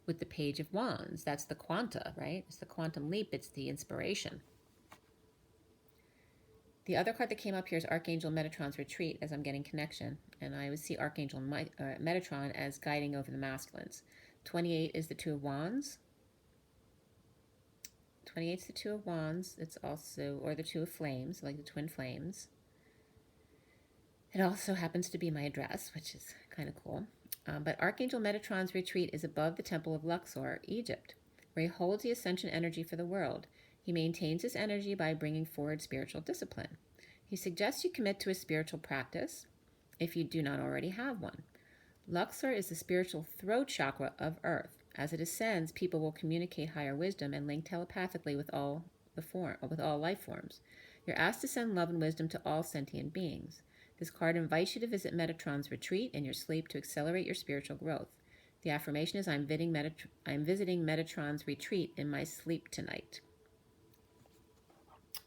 with the Page of Wands. That's the quanta, right? It's the quantum leap. It's the inspiration. The other card that came up here is Archangel Metatron's Retreat, as I'm getting connection. And I would see Archangel Metatron as guiding over the masculines. 28 is the Two of Wands. 28 is the Two of Wands. It's also, or the Two of Flames, like the twin flames. It also happens to be my address, which is kind of cool. But Archangel Metatron's retreat is above the Temple of Luxor, Egypt, where he holds the ascension energy for the world. He maintains his energy by bringing forward spiritual discipline. He suggests you commit to a spiritual practice if you do not already have one. Luxor is the spiritual throat chakra of Earth. As it ascends, people will communicate higher wisdom and link telepathically with all life forms. You're asked to send love and wisdom to all sentient beings. This card invites you to visit Metatron's retreat in your sleep to accelerate your spiritual growth. The affirmation is, I'm visiting Metatron's retreat in my sleep tonight.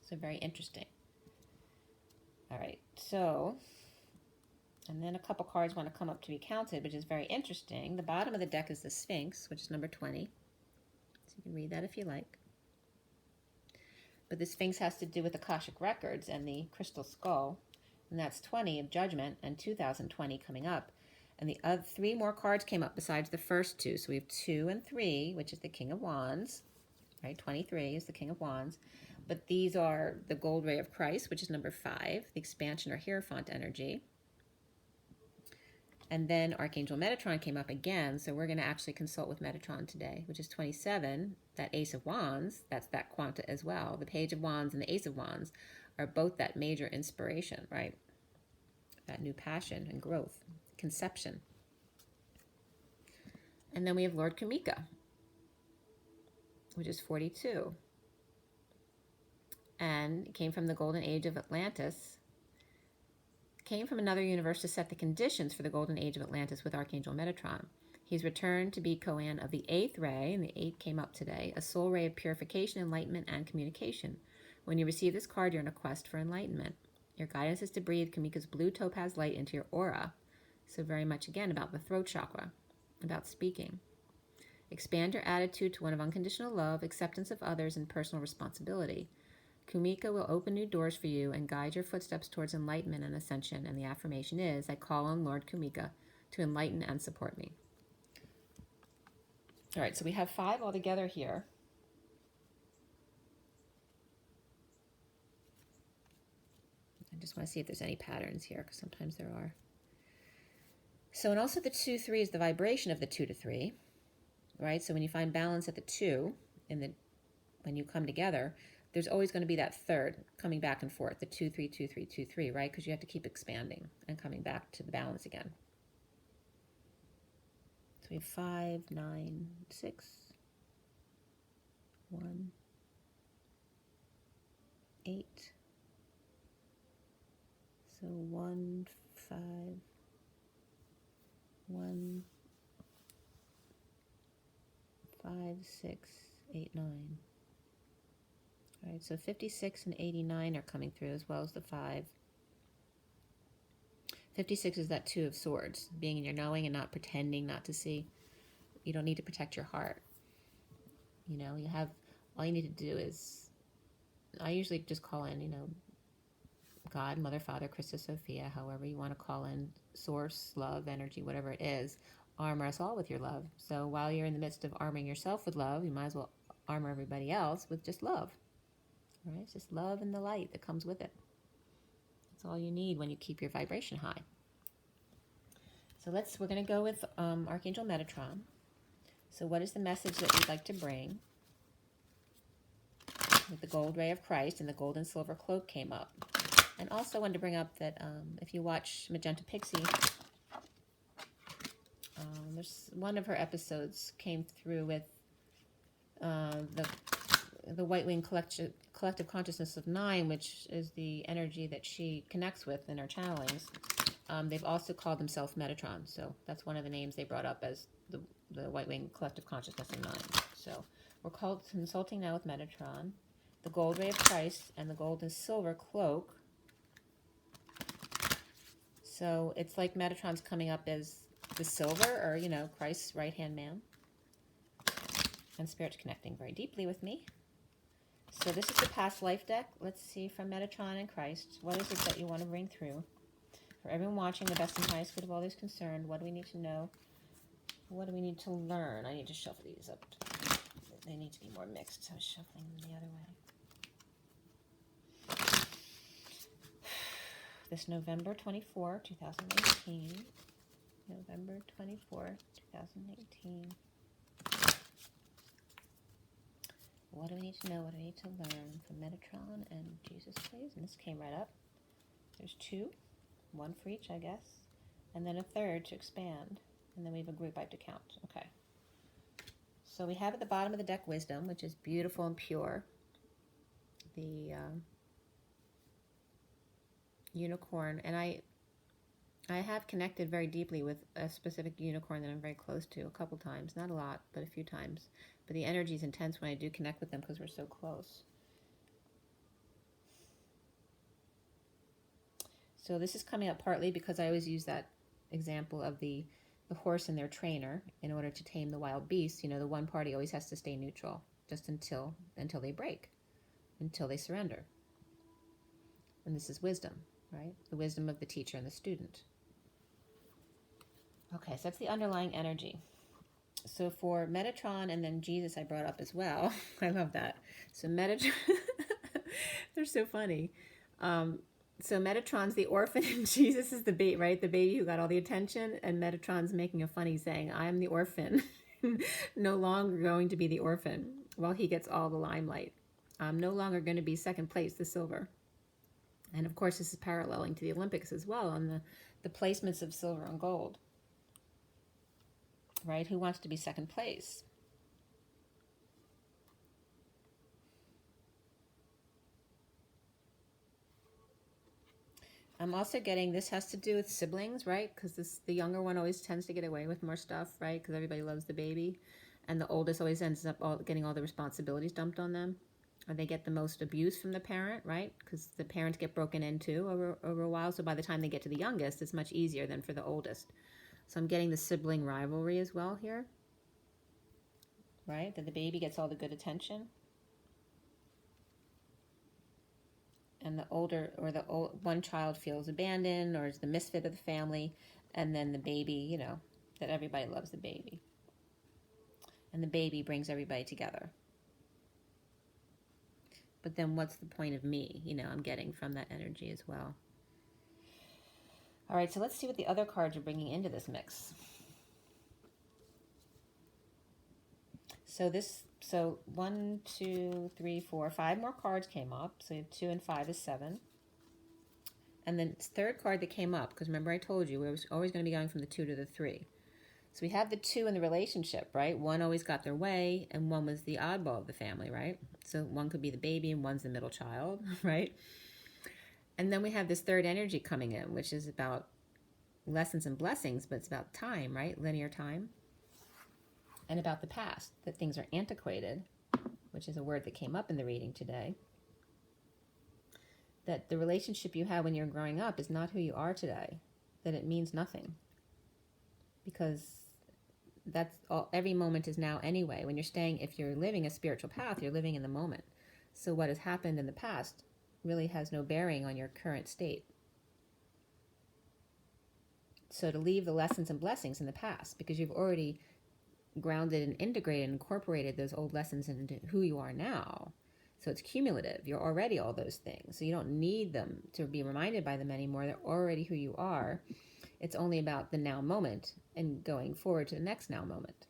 So very interesting. All right, so, and then a couple cards want to come up to be counted, which is very interesting. The bottom of the deck is the Sphinx, which is number 20. So you can read that if you like. But the Sphinx has to do with Akashic Records and the crystal skull. And that's 20 of Judgment and 2020 coming up. And the other 3 more cards came up besides the first 2. So we have 2 and 3, which is the King of Wands. Right, 23 is the King of Wands. But these are the Gold Ray of Christ, which is number 5, the expansion or Hierophant energy. And then Archangel Metatron came up again, so we're going to actually consult with Metatron today, which is 27, that Ace of Wands, that's that quanta as well. The Page of Wands and the Ace of Wands are both that major inspiration, right? That new passion and growth, conception. And then we have Lord Kumika, which is 42. And it came from the Golden Age of Atlantis. Came from another universe to set the conditions for the Golden Age of Atlantis with Archangel Metatron. He's returned to be Koan of the 8th ray, and the 8 came up today, a soul ray of purification, enlightenment, and communication. When you receive this card, you're in a quest for enlightenment. Your guidance is to breathe Kumika's blue topaz light into your aura. So very much, again, about the throat chakra, about speaking. Expand your attitude to one of unconditional love, acceptance of others, and personal responsibility. Kumika will open new doors for you and guide your footsteps towards enlightenment and ascension. And the affirmation is, I call on Lord Kumika to enlighten and support me. All right, so we have 5 altogether here. just want to see if there's any patterns here, because sometimes there are. So, and also the 2-3 is the vibration of the 2 to 3, right? So when you find balance at the 2, when you come together, there's always going to be that third coming back and forth, the 2-3, 2-3, 2-3, right? Because you have to keep expanding and coming back to the balance again. So we have 5, 9, 6, 1, 8. So 1, 5, 1, 5, 6, 8, 9. All right, so 56 and 89 are coming through, as well as the 5. 56 is that 2 of swords, being in your knowing and not pretending not to see. You don't need to protect your heart. You know, all you need to do is, I usually just call in, God, Mother, Father, Christus, Sophia, however you want to call in, source, love, energy, whatever it is, armor us all with your love. So while you're in the midst of arming yourself with love, you might as well armor everybody else with just love. Right? It's just love and the light that comes with it. That's all you need when you keep your vibration high. So we're going to go with Archangel Metatron. So what is the message that you'd like to bring? With the gold ray of Christ and the gold and silver cloak came up. And also wanted to bring up that if you watch Magenta Pixie, there's one of her episodes came through with the White Wing Collective Consciousness of 9, which is the energy that she connects with in her channelings. They've also called themselves Metatron, so that's one of the names they brought up as the White Wing Collective Consciousness of 9. So we're consulting now with Metatron, the gold ray of Christ, and the gold and silver cloak. So it's like Metatron's coming up as the silver, or, Christ's right-hand man. And Spirit's connecting very deeply with me. So this is the past life deck. Let's see from Metatron and Christ. What is it that you want to bring through? For everyone watching, the best and highest good of all those concerned, what do we need to know? What do we need to learn? I need to shuffle these up. They need to be more mixed, so I was shuffling them the other way. This November 24, 2018. November 24, 2018. What do we need to know? What do we need to learn from Metatron and Jesus, please? And this came right up. There's 2. 1 for each, I guess. And then a third to expand. And then we have a group I have to count. Okay. So we have at the bottom of the deck Wisdom, which is beautiful and pure. The unicorn. And I have connected very deeply with a specific unicorn that I'm very close to a couple times. Not a lot, but a few times. But the energy is intense when I do connect with them because we're so close. So this is coming up partly because I always use that example of the horse and their trainer in order to tame the wild beast. The one party always has to stay neutral just until they break, until they surrender. And this is wisdom, right? The wisdom of the teacher and the student. Okay, so that's the underlying energy. So for Metatron and then Jesus I brought up as well. I love that. So Metatron, they're so funny. So Metatron's the orphan and Jesus is the baby, right? The baby who got all the attention, and Metatron's making a funny saying, I'm the orphan, no longer going to be the orphan while he gets all the limelight. I'm no longer going to be second place, the silver. And of course, this is paralleling to the Olympics as well, and the placements of silver and gold. Right? Who wants to be second place? I'm also getting, this has to do with siblings, right? Because the younger one always tends to get away with more stuff, right? Because everybody loves the baby. And the oldest always ends up getting all the responsibilities dumped on them. Or they get the most abuse from the parent, right? Because the parents get broken into over a while. So by the time they get to the youngest, it's much easier than for the oldest. So I'm getting the sibling rivalry as well here. Right? That the baby gets all the good attention. And the older, or one child feels abandoned or is the misfit of the family. And then the baby, that everybody loves the baby. And the baby brings everybody together. But then what's the point of me? I'm getting from that energy as well. All right, so let's see what the other cards are bringing into this mix. So 1, 2, 3, 4, 5 more cards came up. So 2 and 5 is 7. And then third card that came up, because remember I told you we were always going to be going from the 2 to the 3. So we have the 2 in the relationship, right? One always got their way, and one was the oddball of the family, right? So one could be the baby, and one's the middle child, right? And then we have this third energy coming in, which is about lessons and blessings, but it's about time, right? Linear time. And about the past, that things are antiquated, which is a word that came up in the reading today. That the relationship you had when you're growing up is not who you are today. That it means nothing. Because that's all, every moment is now anyway. When you're staying, if you're living a spiritual path, you're living in the moment. So what has happened in the past really has no bearing on your current state. So to leave the lessons and blessings in the past, because you've already grounded and integrated and incorporated those old lessons into who you are now. So it's cumulative. You're already all those things. So you don't need them to be reminded by them anymore. They're already who you are. It's only about the now moment and going forward to the next now moment.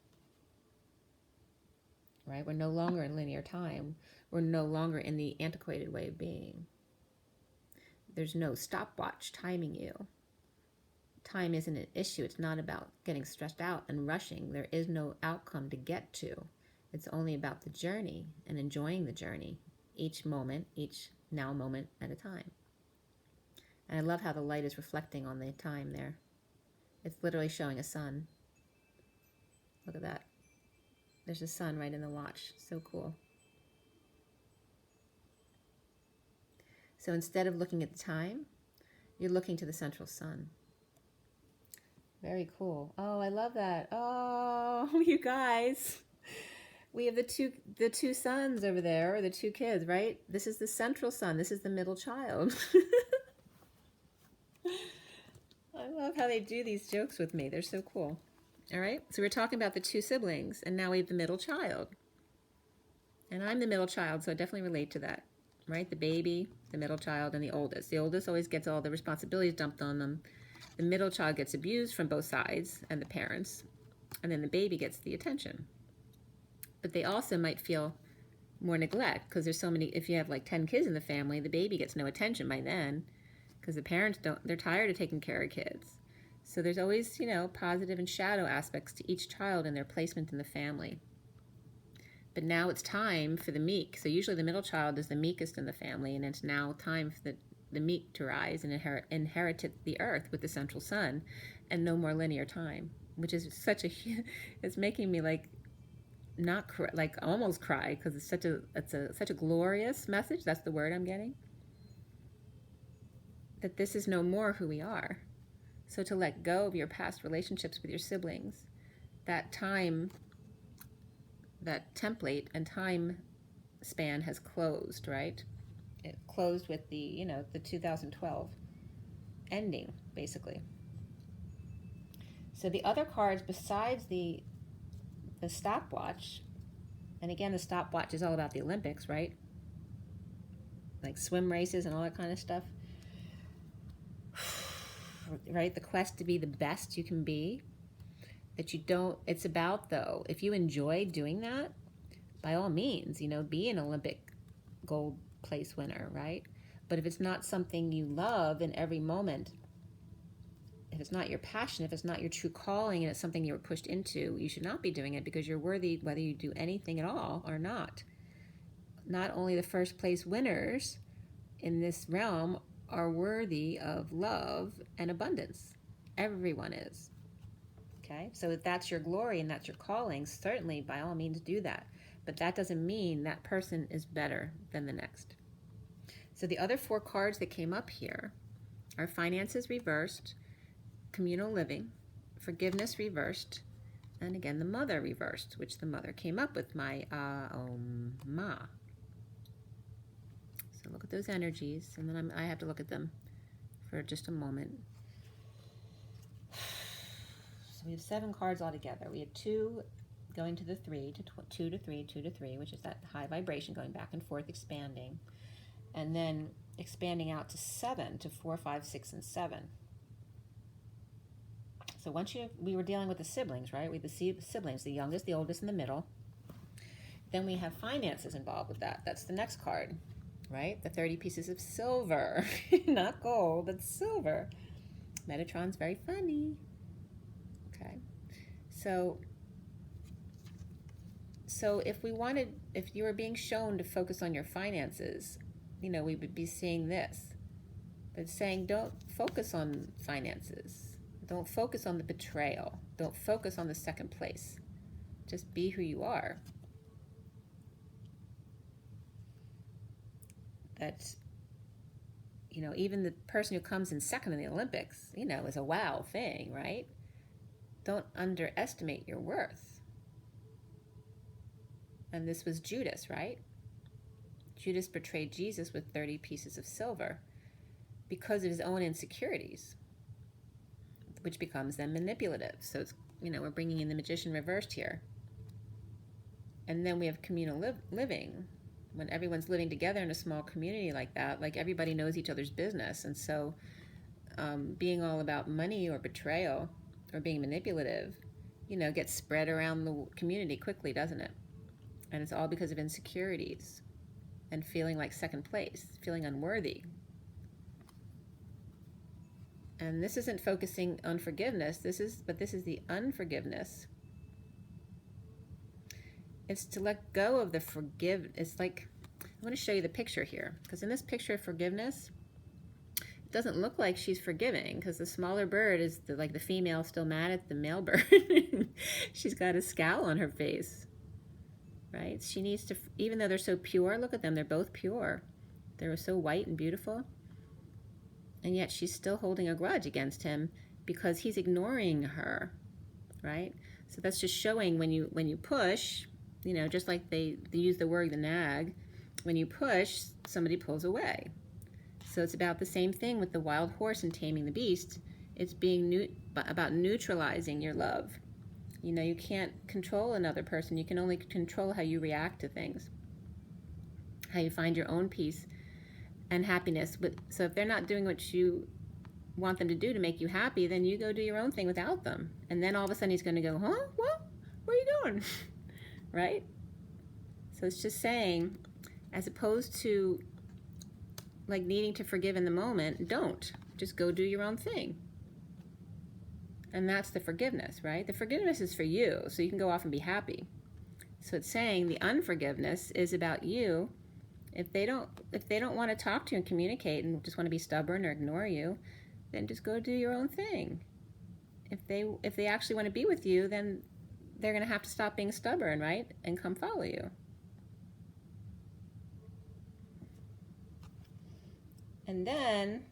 Right? We're no longer in linear time. We're no longer in the antiquated way of being. There's no stopwatch timing you. Time isn't an issue. It's not about getting stressed out and rushing. There is no outcome to get to. It's only about the journey and enjoying the journey, each moment, each now moment at a time. And I love how the light is reflecting on the time there. It's literally showing a sun. Look at that. There's a sun right in the watch. So cool. So instead of looking at the time, you're looking to the central sun. Very cool. Oh, I love that. Oh, you guys. We have the two sons over there, or the two kids, right? This is the central sun. This is the middle child. I love how they do these jokes with me. They're so cool. All right. So we're talking about the two siblings, and now we have the middle child. And I'm the middle child, so I definitely relate to that, right? The baby, the middle child, and the oldest. The oldest always gets all the responsibilities dumped on them. The middle child gets abused from both sides and the parents, and then the baby gets the attention. But they also might feel more neglect because there's so many. If you have like 10 kids in the family, the baby gets no attention by then because the parents don't, they're tired of taking care of kids. So there's always, positive and shadow aspects to each child and their placement in the family. But now it's time for the meek. So usually the middle child is the meekest in the family, and it's now time for the meek to rise and inherit the earth with the central sun, and no more linear time, which is it's making me not cry, almost cry, because it's such a glorious message. That's the word I'm getting. That this is no more who we are. So to let go of your past relationships with your siblings, that time, that template and time span has closed, right? It closed with the 2012 ending, basically. So the other cards besides the stopwatch, and again, the stopwatch is all about the Olympics, right? Like swim races and all that kind of stuff. Right? The quest to be the best you can be. It's about, though, if you enjoy doing that, by all means, be an Olympic gold place winner, right? But if it's not something you love in every moment, if it's not your passion, if it's not your true calling, and it's something you were pushed into, you should not be doing it, because you're worthy whether you do anything at all or not. Not only the first place winners in this realm are worthy of love and abundance. Everyone is. Okay? So if that's your glory and that's your calling, certainly by all means do that. But that doesn't mean that person is better than the next. So the other 4 cards that came up here are finances reversed, communal living, forgiveness reversed, and again the mother reversed, which the mother came up with my ma. So look at those energies, and then I have to look at them for just a moment. So we have 7 cards altogether. We had 2 going to the 3, to 2 to 3, 2 to 3, which is that high vibration going back and forth, expanding. And then expanding out to 7, to 4, 5, 6, and 7. So we were dealing with the siblings, right? We had the siblings, the youngest, the oldest, and the middle. Then we have finances involved with that. That's the next card, right? The 30 pieces of silver. Not gold, but silver. Metatron's very funny. Okay. So if you were being shown to focus on your finances, we would be seeing this. But it's saying don't focus on finances. Don't focus on the betrayal. Don't focus on the second place. Just be who you are. That, even the person who comes in second in the Olympics, is a wow thing, right? Don't underestimate your worth. And this was Judas, right? Judas betrayed Jesus with 30 pieces of silver because of his own insecurities, which becomes then manipulative. So it's, we're bringing in the magician reversed here. And then we have communal living. When everyone's living together in a small community like that, like everybody knows each other's business. And so being all about money or betrayal or being manipulative, gets spread around the community quickly, doesn't it? And it's all because of insecurities and feeling like second place, feeling unworthy. And this isn't focusing on forgiveness. This is the unforgiveness. It's to let go of the It's like, I want to show you the picture here, because in this picture of forgiveness, it doesn't look like she's forgiving, because the smaller bird is the female still mad at the male bird. She's got a scowl on her face, right? She needs to, even though they're so pure, look at them, they're both pure. They're so white and beautiful. And yet she's still holding a grudge against him because he's ignoring her, right? So that's just showing when you push, just like they use the word the nag, when you push, somebody pulls away. So it's about the same thing with the wild horse and taming the beast. It's about neutralizing your love. You can't control another person. You can only control how you react to things, how you find your own peace and happiness. So if they're not doing what you want them to do to make you happy, then you go do your own thing without them. And then all of a sudden he's going to go, huh? What? Where are you going? Right? So it's just saying, as opposed to like needing to forgive in the moment, don't. Just go do your own thing. And that's the forgiveness, right? The forgiveness is for you, so you can go off and be happy. So it's saying the unforgiveness is about you. If they don't want to talk to you and communicate and just want to be stubborn or ignore you, then just go do your own thing. If they actually want to be with you, then they're going to have to stop being stubborn, right? And come follow you. And then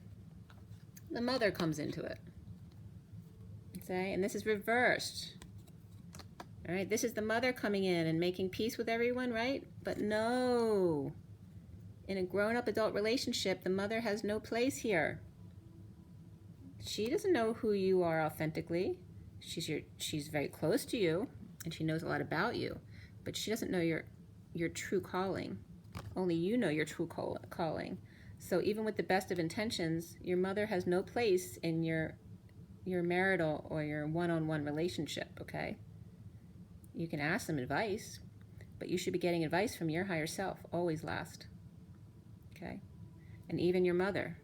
the mother comes into it. Okay? And this is reversed. All right? This is the mother coming in and making peace with everyone, right? But no. In a grown-up adult relationship, the mother has no place here. She doesn't know who you are authentically. She's very close to you, and she knows a lot about you, but she doesn't know your true calling. Only you know your true calling. So even with the best of intentions, your mother has no place in your marital or your one-on-one relationship, okay? You can ask them advice, but you should be getting advice from your higher self, always last. Okay? And even your mother.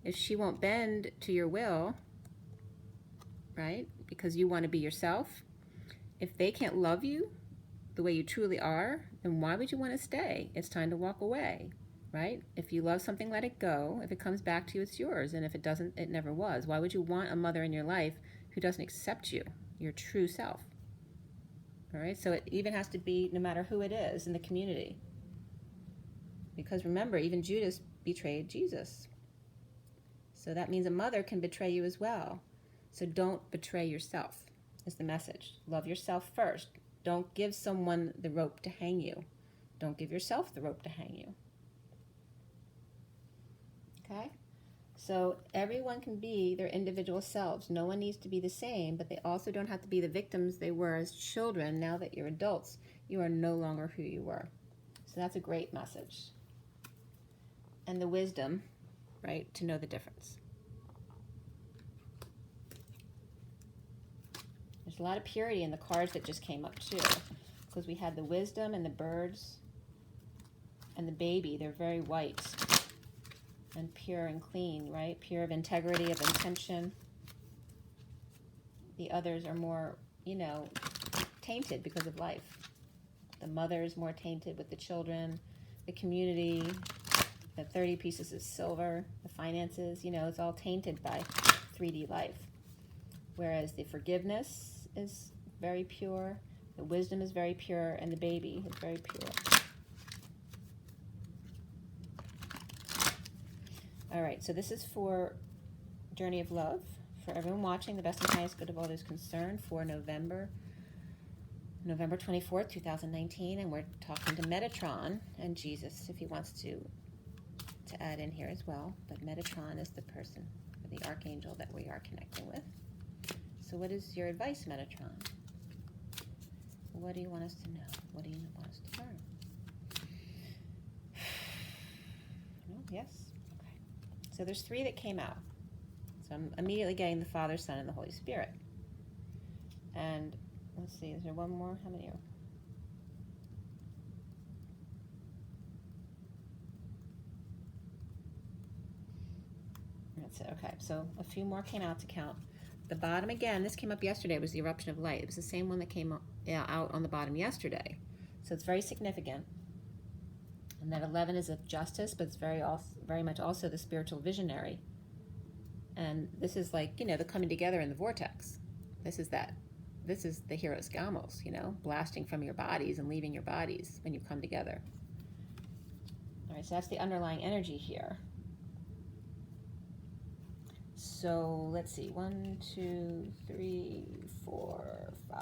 If she won't bend to your will, right, because you want to be yourself, if they can't love you the way you truly are, then why would you want to stay? It's time to walk away, right? If you love something, let it go. If it comes back to you, it's yours. And if it doesn't, it never was. Why would you want a mother in your life who doesn't accept you, your true self? All right? So it even has to be no matter who it is in the community. Because remember, even Judas betrayed Jesus. So that means a mother can betray you as well. So don't betray yourself, is the message. Love yourself first. Don't give someone the rope to hang you. Don't give yourself the rope to hang you. Okay? So everyone can be their individual selves. No one needs to be the same, but they also don't have to be the victims they were as children. Now that you're adults, you are no longer who you were. So that's a great message. And the wisdom, right, to know the difference. There's a lot of purity in the cards that just came up too, because we had the wisdom and the birds and the baby. They're very white and pure and clean, right? Pure of integrity, of intention. The others are more, you know, tainted because of life. The mother is more tainted with the children, the community, the 30 pieces of silver, the finances, you know, it's all tainted by 3D life. Whereas the forgiveness is very pure, the wisdom is very pure, and the baby is very pure. All right, so this is for Journey of Love, for everyone watching, the best and highest good of all those concerned, for November 24th, 2019, and we're talking to Metatron and Jesus, if he wants to add in here as well. But Metatron is the person, or the archangel that we are connecting with. So what is your advice, Metatron? What do you want us to know? What do you want us to learn? No? Yes? Okay. So there's 3 that came out. So I'm immediately getting the Father, Son, and the Holy Spirit. And let's see, is there one more? How many are? That's it. Okay, so a few more came out to count. The bottom again, this came up yesterday, was the eruption of light. It was the same one that came out on the bottom yesterday. So it's very significant. And that 11 is of justice, but it's very much also the spiritual visionary. And this is like, you know, the coming together in the vortex. This is the Hieros Gamos, you know, blasting from your bodies and leaving your bodies when you come together. All right, so that's the underlying energy here. So let's see, 1, 2, 3, 4, 5,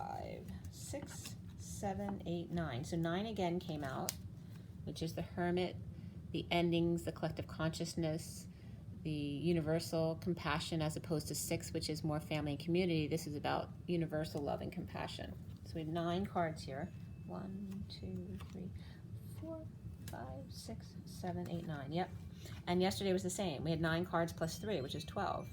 6, 7, 8, 9. So 9 again came out, which is the Hermit, the endings, the collective consciousness, the universal compassion, as opposed to 6, which is more family and community. This is about universal love and compassion. So we have 9 cards here. 1, 2, 3, 4, 5, 6, 7, 8, 9. Yep. And yesterday was the same. We had 9 cards plus 3, which is 12.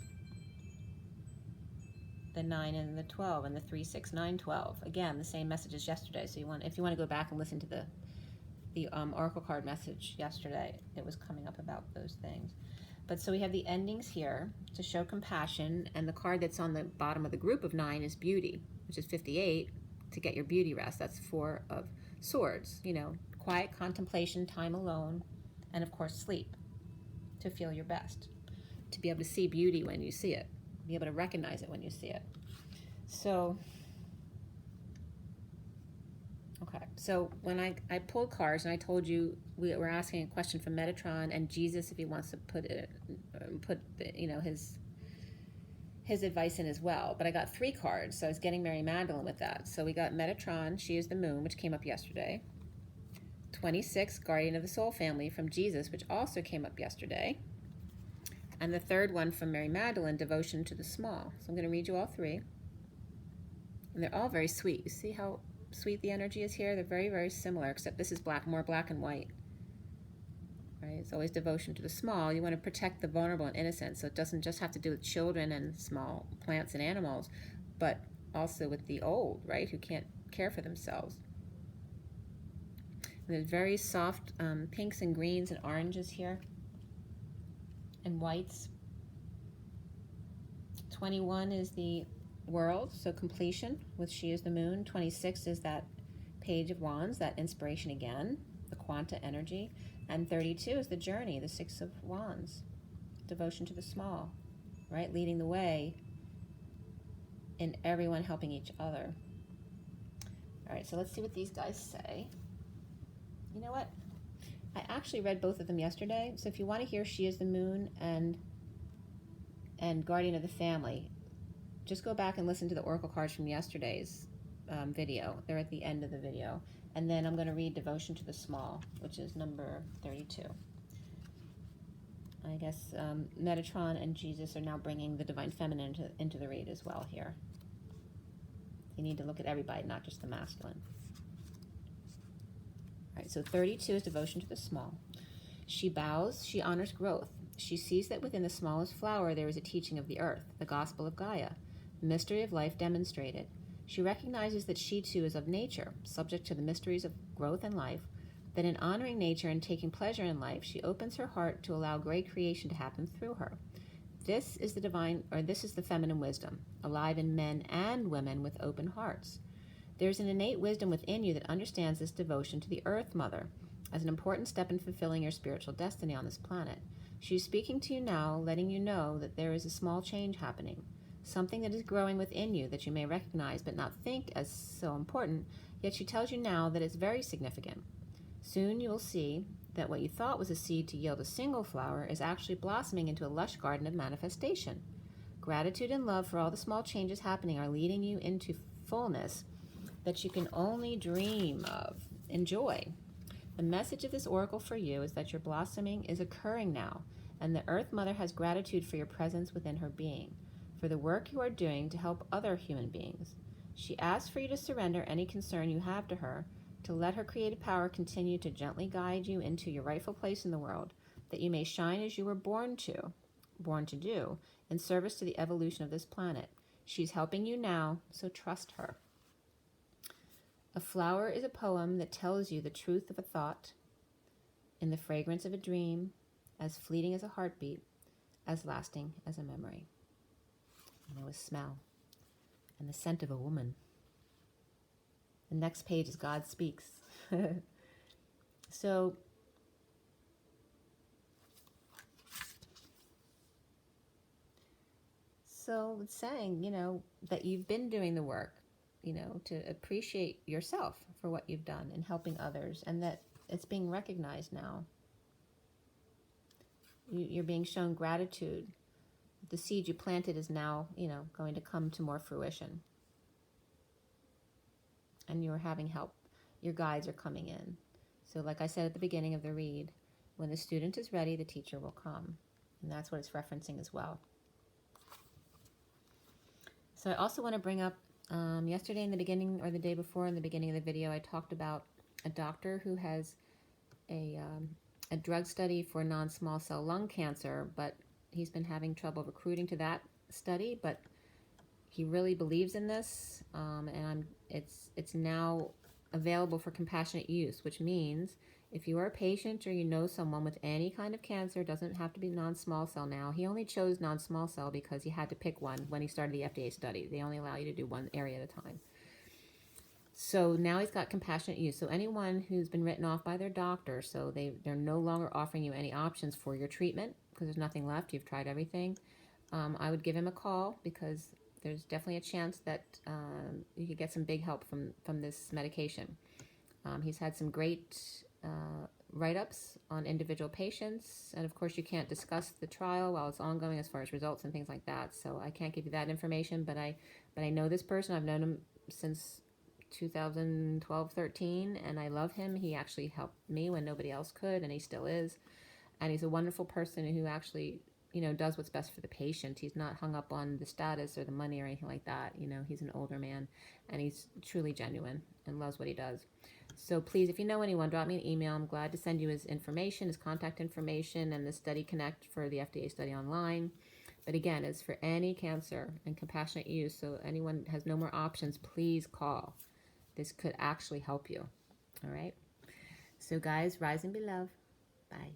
The 9 and the 12, and the 3, 6, 9, 12. Again, the same message as yesterday. So if you want to go back and listen to the oracle card message yesterday, it was coming up about those things. But so we have the endings here to show compassion, and the card that's on the bottom of the group of 9 is beauty, which is 58, to get your beauty rest. That's 4 of swords, you know, quiet contemplation, time alone, and of course sleep, to feel your best, to be able to see beauty when you see it, be able to recognize it when you see it. So, okay, so when I pulled cards and I told you we were asking a question from Metatron and Jesus, if he wants to put you know, his advice in as well. But I got 3 cards, so I was getting Mary Magdalene with that. So we got Metatron, she is the moon, which came up yesterday. 26, Guardian of the Soul Family from Jesus, which also came up yesterday. And the 3rd one from Mary Magdalene, Devotion to the Small. So I'm going to read you all 3. And they're all very sweet. You see how sweet the energy is here? They're very, very similar, except this is more black and white. Right? It's always devotion to the small. You want to protect the vulnerable and innocent, so it doesn't just have to do with children and small plants and animals, but also with the old, right, who can't care for themselves. And there's very soft pinks and greens and oranges here, and whites. 21 is the world, so completion, with she is the moon. 26 is that page of wands, that inspiration again, the quanta energy. And 32 is the journey, the 6 of wands, devotion to the small, right? Leading the way in everyone helping each other. All right, so let's see what these guys say. You know what? I actually read both of them yesterday, so if you want to hear She is the Moon and Guardian of the Family, just go back and listen to the oracle cards from yesterday's video. They're at the end of the video. And then I'm going to read Devotion to the Small, which is number 32. I guess Metatron and Jesus are now bringing the Divine Feminine into the read as well here. You need to look at everybody, not just the masculine. All right, so 32 is Devotion to the Small. She bows, she honors growth. She sees that within the smallest flower there is a teaching of the earth, the gospel of Gaia, the mystery of life demonstrated. She recognizes that she too is of nature, subject to the mysteries of growth and life, that in honoring nature and taking pleasure in life, she opens her heart to allow great creation to happen through her. This is the feminine wisdom, alive in men and women with open hearts. There's an innate wisdom within you that understands this devotion to the Earth Mother as an important step in fulfilling your spiritual destiny on this planet. She's speaking to you now, letting you know that there is a small change happening, something that is growing within you that you may recognize but not think as so important, yet she tells you now that it's very significant. Soon you will see that what you thought was a seed to yield a single flower is actually blossoming into a lush garden of manifestation. Gratitude and love for all the small changes happening are leading you into fullness that you can only dream of. Enjoy. The message of this oracle for you is that your blossoming is occurring now, and the Earth Mother has gratitude for your presence within her being, for the work you are doing to help other human beings. She asks for you to surrender any concern you have to her, to let her creative power continue to gently guide you into your rightful place in the world, that you may shine as you were born to do, in service to the evolution of this planet. She's helping you now, so trust her. A flower is a poem that tells you the truth of a thought, in the fragrance of a dream, as fleeting as a heartbeat, as lasting as a memory. And there was smell, and the scent of a woman. The next page is God Speaks. So it's saying, that you've been doing the work, to appreciate yourself for what you've done in helping others, and that it's being recognized now. You're being shown gratitude. The seed you planted is now, going to come to more fruition. And you're having help. Your guides are coming in. So like I said at the beginning of the read, when the student is ready, the teacher will come. And that's what it's referencing as well. So I also want to bring up, yesterday in the beginning, or the day before in the beginning of the video, I talked about a doctor who has a drug study for non-small cell lung cancer, but he's been having trouble recruiting to that study, but he really believes in this, and it's now available for compassionate use, which means if you are a patient or you know someone with any kind of cancer, doesn't have to be non-small cell now. He only chose non-small cell because he had to pick one when he started the FDA study. They only allow you to do one area at a time. So now he's got compassionate use. So anyone who's been written off by their doctor, so they're no longer offering you any options for your treatment because there's nothing left. You've tried everything. I would give him a call because there's definitely a chance that you could get some big help from this medication. He's had some great write-ups on individual patients, and of course you can't discuss the trial while it's ongoing as far as results and things like that, so I can't give you that information, but I know this person. I've known him since 2012-13, and I love him. He actually helped me when nobody else could, and he still is, and he's a wonderful person who actually does what's best for the patient. He's not hung up on the status or the money or anything like that. He's an older man, and he's truly genuine and loves what he does. So please, if you know anyone, drop me an email. I'm glad to send you his information, his contact information, and the Study Connect for the FDA study online. But again, it's for any cancer and compassionate use. So anyone has no more options, please call. This could actually help you. All right. So guys, rise and be loved. Bye.